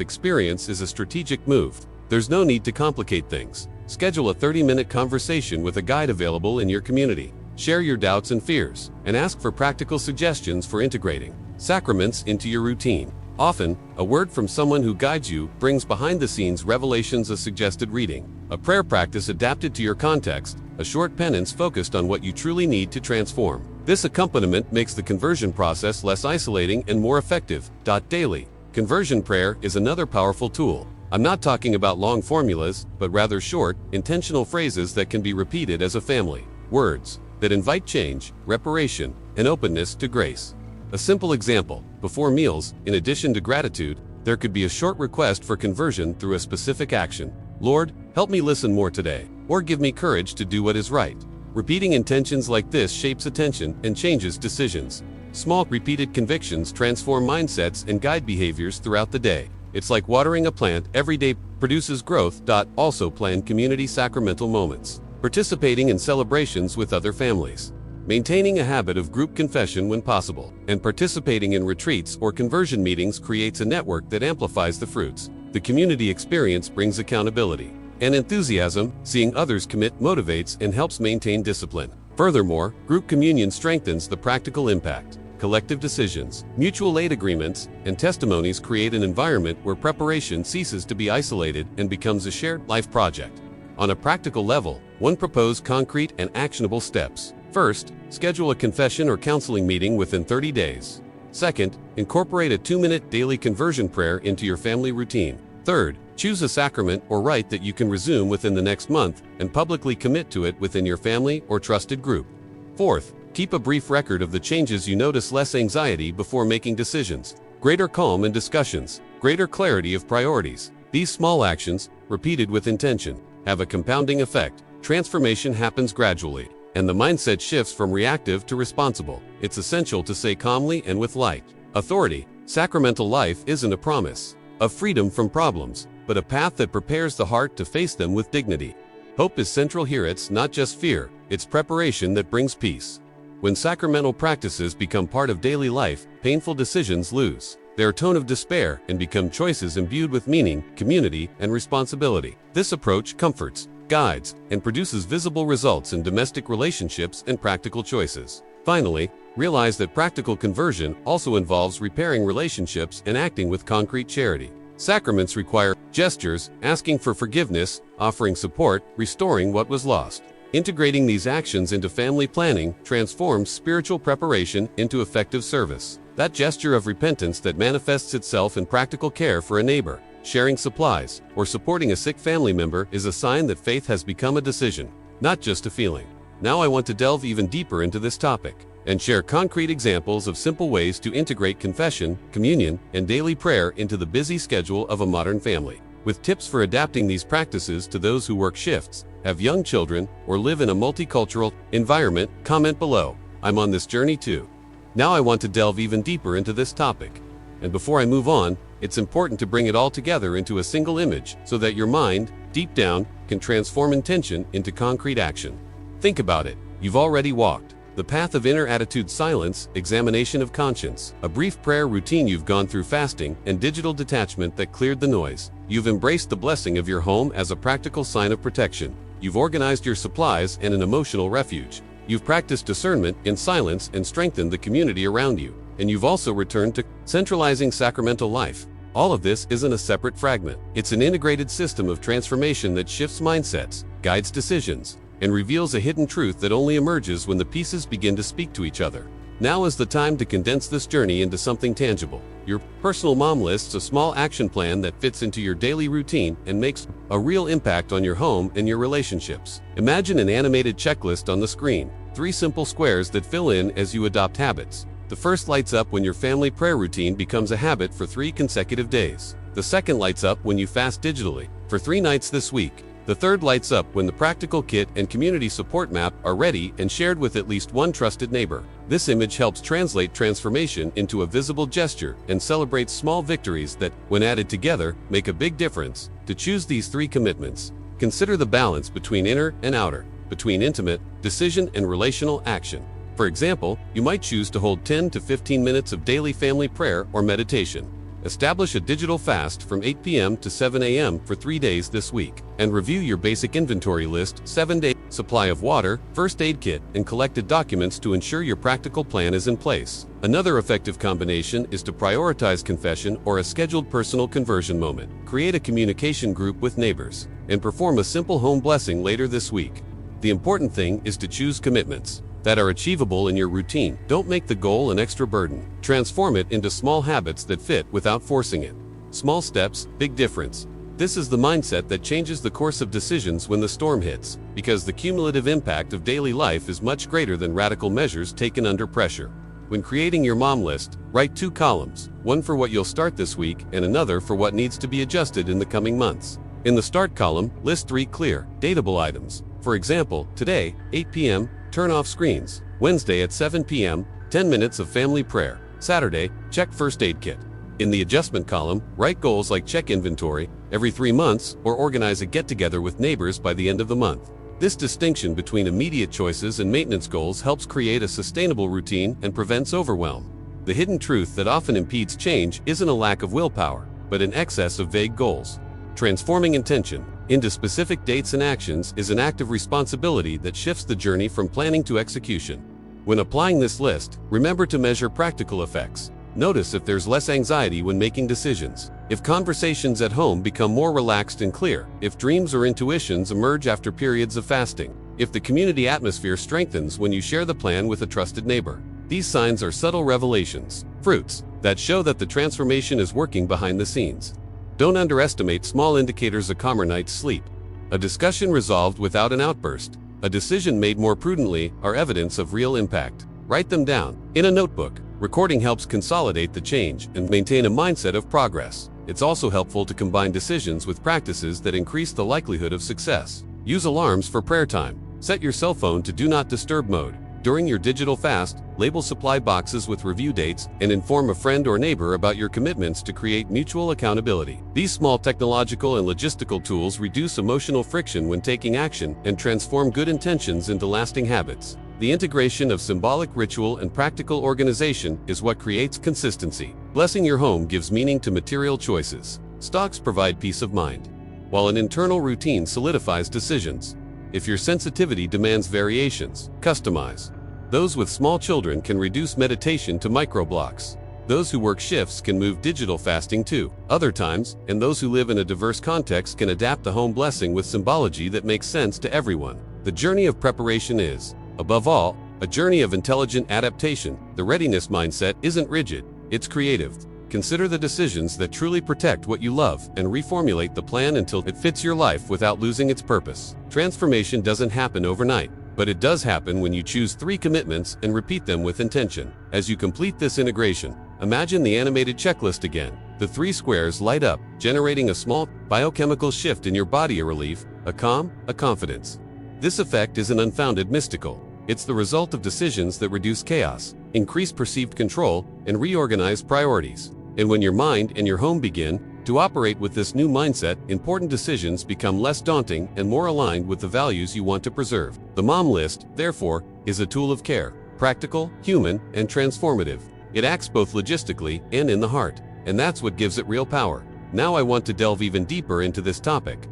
experience is a strategic move. There's no need to complicate things. Schedule a 30-minute conversation with a guide available in your community. Share your doubts and fears, and ask for practical suggestions for integrating sacraments into your routine. Often, a word from someone who guides you brings behind-the-scenes revelations. A suggested reading, a prayer practice adapted to your context, a short penance focused on what you truly need to transform. This accompaniment makes the conversion process less isolating and more effective. Daily conversion prayer is another powerful tool. I'm not talking about long formulas, but rather short, intentional phrases that can be repeated as a family. Words that invite change, reparation, and openness to grace. A simple example: before meals, in addition to gratitude, there could be a short request for conversion through a specific action. Lord, help me listen more today, or give me courage to do what is right. Repeating intentions like this shapes attention and changes decisions. Small, repeated convictions transform mindsets and guide behaviors throughout the day. It's like watering a plant. Every day produces growth. Also plan community sacramental moments. Participating in celebrations with other families. Maintaining a habit of group confession when possible, and participating in retreats or conversion meetings creates a network that amplifies the fruits. The community experience brings accountability and enthusiasm. Seeing others commit motivates and helps maintain discipline. Furthermore, group communion strengthens the practical impact. collective decisions, mutual aid agreements, and testimonies create an environment where preparation ceases to be isolated and becomes a shared life project. On a practical level, one proposed concrete and actionable steps. First, schedule a confession or counseling meeting within 30 days. Second, incorporate a 2-minute daily conversion prayer into your family routine. Third, choose a sacrament or rite that you can resume within the next month and publicly commit to it within your family or trusted group. Fourth, keep a brief record of the changes you notice: less anxiety before making decisions, greater calm in discussions, greater clarity of priorities. These small actions, repeated with intention, have a compounding effect. Transformation happens gradually, and the mindset shifts from reactive to responsible. It's essential to say calmly and with light authority, sacramental life isn't a promise of freedom from problems, but a path that prepares the heart to face them with dignity. Hope is central here. It's not just fear, it's preparation that brings peace. When sacramental practices become part of daily life, painful decisions lose their tone of despair and become choices imbued with meaning, community, and responsibility. This approach comforts, guides, and produces visible results in domestic relationships and practical choices. Finally, realize that practical conversion also involves repairing relationships and acting with concrete charity. Sacraments require gestures, asking for forgiveness, offering support, restoring what was lost. Integrating these actions into family planning transforms spiritual preparation into effective service. That gesture of repentance that manifests itself in practical care for a neighbor, sharing supplies, or supporting a sick family member is a sign that faith has become a decision, not just a feeling. Now I want to delve even deeper into this topic and share concrete examples of simple ways to integrate confession, communion, and daily prayer into the busy schedule of a modern family. With tips for adapting these practices to those who work shifts, have young children, or live in a multicultural environment, comment below. I'm on this journey too. Now I want to delve even deeper into this topic. And before I move on, it's important to bring it all together into a single image so that your mind, deep down, can transform intention into concrete action. Think about it. You've already walked the path of inner attitude, silence, examination of conscience, a brief prayer routine. You've gone through fasting and digital detachment that cleared the noise. You've embraced the blessing of your home as a practical sign of protection. You've organized your supplies and an emotional refuge. You've practiced discernment in silence and strengthened the community around you. And you've also returned to centralizing sacramental life. All of this isn't a separate fragment. It's an integrated system of transformation that shifts mindsets, guides decisions, and reveals a hidden truth that only emerges when the pieces begin to speak to each other. Now is the time to condense this journey into something tangible. Your personal mom list's a small action plan that fits into your daily routine and makes a real impact on your home and your relationships. Imagine an animated checklist on the screen, 3 simple squares that fill in as you adopt habits. The first lights up when your family prayer routine becomes a habit for 3 consecutive days. The second lights up when you fast digitally for 3 nights this week. The third lights up when the practical kit and community support map are ready and shared with at least one trusted neighbor. This image helps translate transformation into a visible gesture and celebrates small victories that, when added together, make a big difference. To choose these 3 commitments, consider the balance between inner and outer, between intimate, decision, and relational action. For example, you might choose to hold 10 to 15 minutes of daily family prayer or meditation. Establish a digital fast from 8 p.m. to 7 a.m. for 3 days this week, and review your basic inventory list, 7-day supply of water, first aid kit, and collected documents to ensure your practical plan is in place. Another effective combination is to prioritize confession or a scheduled personal conversion moment. Create a communication group with neighbors, and perform a simple home blessing later this week. The important thing is to choose commitments that are achievable in your routine. Don't make the goal an extra burden. Transform it into small habits that fit without forcing it. Small steps, big difference. This is the mindset that changes the course of decisions when the storm hits, because the cumulative impact of daily life is much greater than radical measures taken under pressure. When creating your mom list, write 2 columns, one for what you'll start this week and another for what needs to be adjusted in the coming months. In the start column, list 3 clear, datable items. For example, today, 8 p.m., turn off screens. Wednesday at 7 p.m., 10 minutes of family prayer. Saturday, check first aid kit. In the adjustment column, write goals like check inventory every 3 months or organize a get-together with neighbors by the end of the month. This distinction between immediate choices and maintenance goals helps create a sustainable routine and prevents overwhelm. The hidden truth that often impedes change isn't a lack of willpower, but an excess of vague goals. Transforming intention into specific dates and actions is an act of responsibility that shifts the journey from planning to execution. When applying this list, remember to measure practical effects. Notice if there's less anxiety when making decisions, if conversations at home become more relaxed and clear, if dreams or intuitions emerge after periods of fasting, if the community atmosphere strengthens when you share the plan with a trusted neighbor. These signs are subtle revelations, fruits, that show that the transformation is working behind the scenes. Don't underestimate small indicators: a calmer night's sleep, a discussion resolved without an outburst, a decision made more prudently are evidence of real impact. Write them down in a notebook. Recording helps consolidate the change and maintain a mindset of progress. It's also helpful to combine decisions with practices that increase the likelihood of success. Use alarms for prayer time. Set your cell phone to do not disturb mode. During your digital fast, label supply boxes with review dates and inform a friend or neighbor about your commitments to create mutual accountability. These small technological and logistical tools reduce emotional friction when taking action and transform good intentions into lasting habits. The integration of symbolic ritual and practical organization is what creates consistency. Blessing your home gives meaning to material choices. Stocks provide peace of mind, while an internal routine solidifies decisions. If your sensitivity demands variations, customize. Those with small children can reduce meditation to micro-blocks. Those who work shifts can move digital fasting to other times, and those who live in a diverse context can adapt the home blessing with symbology that makes sense to everyone. The journey of preparation is, above all, a journey of intelligent adaptation. The readiness mindset isn't rigid, it's creative. Consider the decisions that truly protect what you love and reformulate the plan until it fits your life without losing its purpose. Transformation doesn't happen overnight, but it does happen when you choose 3 commitments and repeat them with intention. As you complete this integration, imagine the animated checklist again. The 3 squares light up, generating a small biochemical shift in your body: a relief, a calm, a confidence. This effect isn't unfounded mystical. It's the result of decisions that reduce chaos, increase perceived control, and reorganize priorities. And when your mind and your home begin to operate with this new mindset, important decisions become less daunting and more aligned with the values you want to preserve. The Mom List, therefore, is a tool of care, practical, human, and transformative. It acts both logistically and in the heart, and that's what gives it real power. Now I want to delve even deeper into this topic,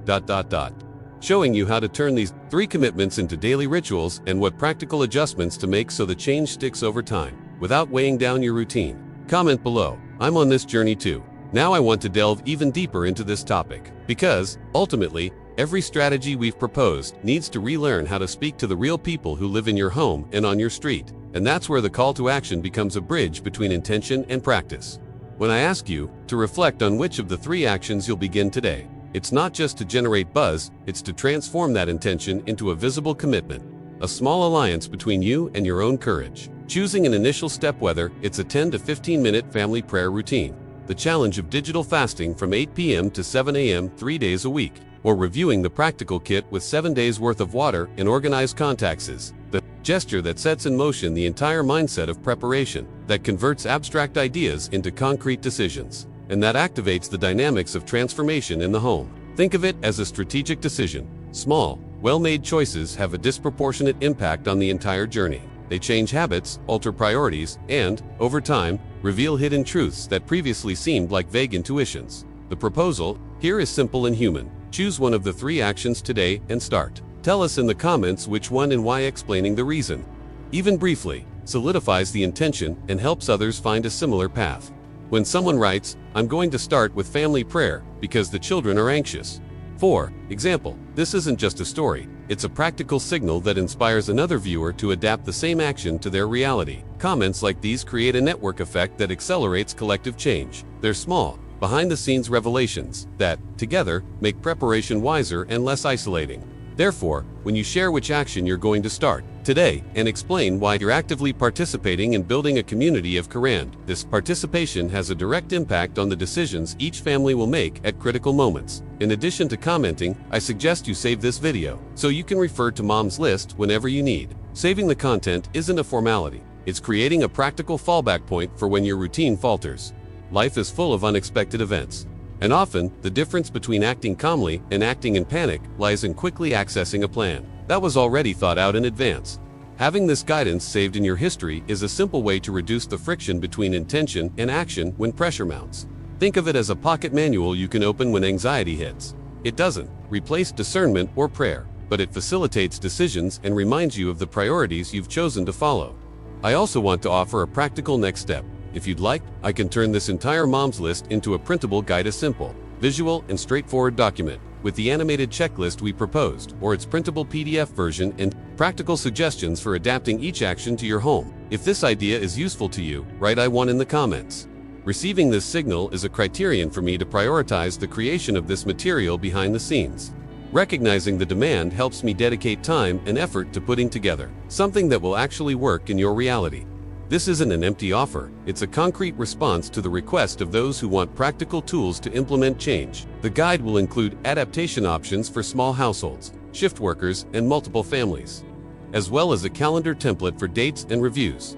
showing you how to turn these 3 commitments into daily rituals and what practical adjustments to make so the change sticks over time, without weighing down your routine. Comment below. I'm on this journey too. Now I want to delve even deeper into this topic, because, ultimately, every strategy we've proposed needs to relearn how to speak to the real people who live in your home and on your street. And that's where the call to action becomes a bridge between intention and practice. When I ask you to reflect on which of the 3 actions you'll begin today, it's not just to generate buzz, it's to transform that intention into a visible commitment, a small alliance between you and your own courage. Choosing an initial step, whether it's a 10 to 15-minute family prayer routine, the challenge of digital fasting from 8 p.m. to 7 a.m. 3 days a week, or reviewing the practical kit with 7 days worth of water and organized contacts, is the gesture that sets in motion the entire mindset of preparation, that converts abstract ideas into concrete decisions, and that activates the dynamics of transformation in the home. Think of it as a strategic decision. Small, well-made choices have a disproportionate impact on the entire journey. They change habits, alter priorities, and, over time, reveal hidden truths that previously seemed like vague intuitions. The proposal here is simple and human. Choose one of the 3 actions today and start. Tell us in the comments which one and why. Explaining the reason, even briefly, solidifies the intention and helps others find a similar path. When someone writes, "I'm going to start with family prayer because the children are anxious," for example, this isn't just a story, it's a practical signal that inspires another viewer to adapt the same action to their reality. Comments like these create a network effect that accelerates collective change. They're small, behind-the-scenes revelations that, together, make preparation wiser and less isolating. Therefore, when you share which action you're going to start today and explain why, you're actively participating in building a community of Quran. This participation has a direct impact on the decisions each family will make at critical moments. In addition to commenting, I suggest you save this video so you can refer to Mom's List whenever you need. Saving the content isn't a formality. It's creating a practical fallback point for when your routine falters. Life is full of unexpected events, and often, the difference between acting calmly and acting in panic lies in quickly accessing a plan that was already thought out in advance. Having this guidance saved in your history is a simple way to reduce the friction between intention and action when pressure mounts. Think of it as a pocket manual you can open when anxiety hits. It doesn't replace discernment or prayer, but it facilitates decisions and reminds you of the priorities you've chosen to follow. I also want to offer a practical next step. If you'd like, I can turn this entire mom's list into a printable guide, a simple, visual, and straightforward document with the animated checklist we proposed, or its printable PDF version and practical suggestions for adapting each action to your home. If this idea is useful to you, write I want in the comments. Receiving this signal is a criterion for me to prioritize the creation of this material behind the scenes. Recognizing the demand helps me dedicate time and effort to putting together something that will actually work in your reality. This isn't an empty offer, it's a concrete response to the request of those who want practical tools to implement change. The guide will include adaptation options for small households, shift workers, and multiple families, as well as a calendar template for dates and reviews,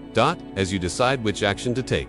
as you decide which action to take.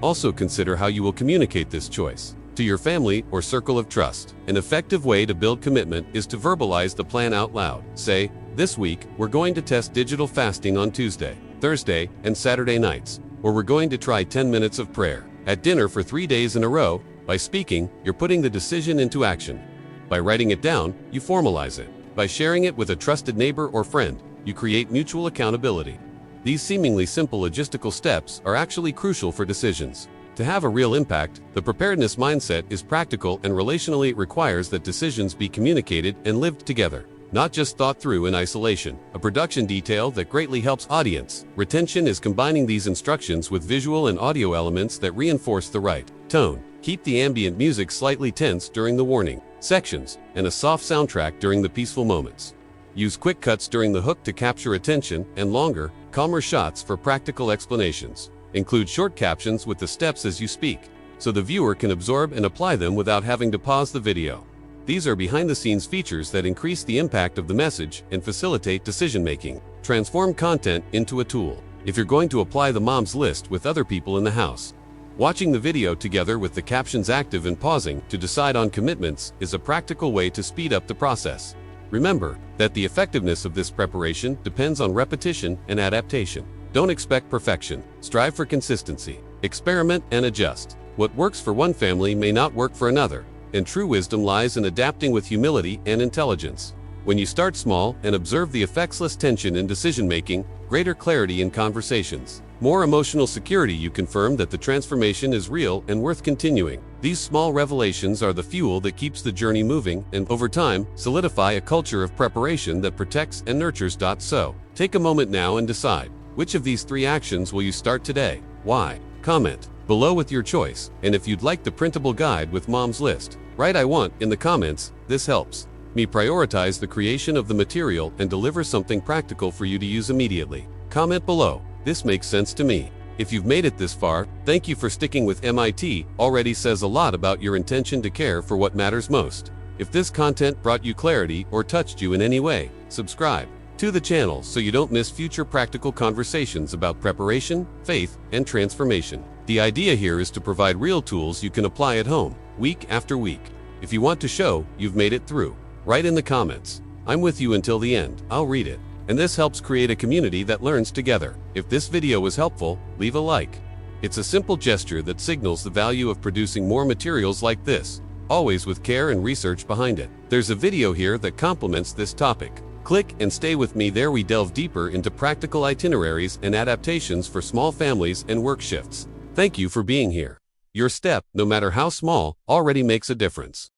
Also consider how you will communicate this choice to your family or circle of trust. An effective way to build commitment is to verbalize the plan out loud. Say, this week, we're going to test digital fasting on Tuesday, Thursday, and Saturday nights, or we're going to try 10 minutes of prayer at dinner for 3 days in a row. By speaking, you're putting the decision into action. By writing it down, you formalize it. By sharing it with a trusted neighbor or friend, you create mutual accountability. These seemingly simple logistical steps are actually crucial for decisions. To have a real impact, the preparedness mindset is practical and relationally. It requires that decisions be communicated and lived together, not just thought through in isolation. A production detail that greatly helps audience retention is combining these instructions with visual and audio elements that reinforce the right tone. Keep the ambient music slightly tense during the warning sections and a soft soundtrack during the peaceful moments. Use quick cuts during the hook to capture attention and longer, calmer shots for practical explanations. Include short captions with the steps as you speak, so the viewer can absorb and apply them without having to pause the video. These are behind-the-scenes features that increase the impact of the message and facilitate decision-making. Transform content into a tool. If you're going to apply the mom's list with other people in the house, watching the video together with the captions active and pausing to decide on commitments is a practical way to speed up the process. Remember that the effectiveness of this preparation depends on repetition and adaptation. Don't expect perfection. Strive for consistency. Experiment and adjust. What works for one family may not work for another, and true wisdom lies in adapting with humility and intelligence. When you start small and observe the effectless tension in decision-making, greater clarity in conversations, more emotional security, you confirm that the transformation is real and worth continuing. These small revelations are the fuel that keeps the journey moving and, over time, solidify a culture of preparation that protects and nurtures. So, take a moment now and decide, which of these 3 actions will you start today? Why? Comment below with your choice, and if you'd like the printable guide with Mom's List, write I want in the comments. This helps me prioritize the creation of the material and deliver something practical for you to use immediately. Comment below. This makes sense to me. If you've made it this far, thank you for sticking with MIT. Already says a lot about your intention to care for what matters most. If this content brought you clarity or touched you in any way, subscribe to the channel so you don't miss future practical conversations about preparation, faith, and transformation. The idea here is to provide real tools you can apply at home, week after week. If you want to show you've made it through, write in the comments. I'm with you until the end. I'll read it. And this helps create a community that learns together. If this video was helpful, leave a like. It's a simple gesture that signals the value of producing more materials like this, always with care and research behind it. There's a video here that complements this topic. Click and stay with me. There we delve deeper into practical itineraries and adaptations for small families and work shifts. Thank you for being here. Your step, no matter how small, already makes a difference.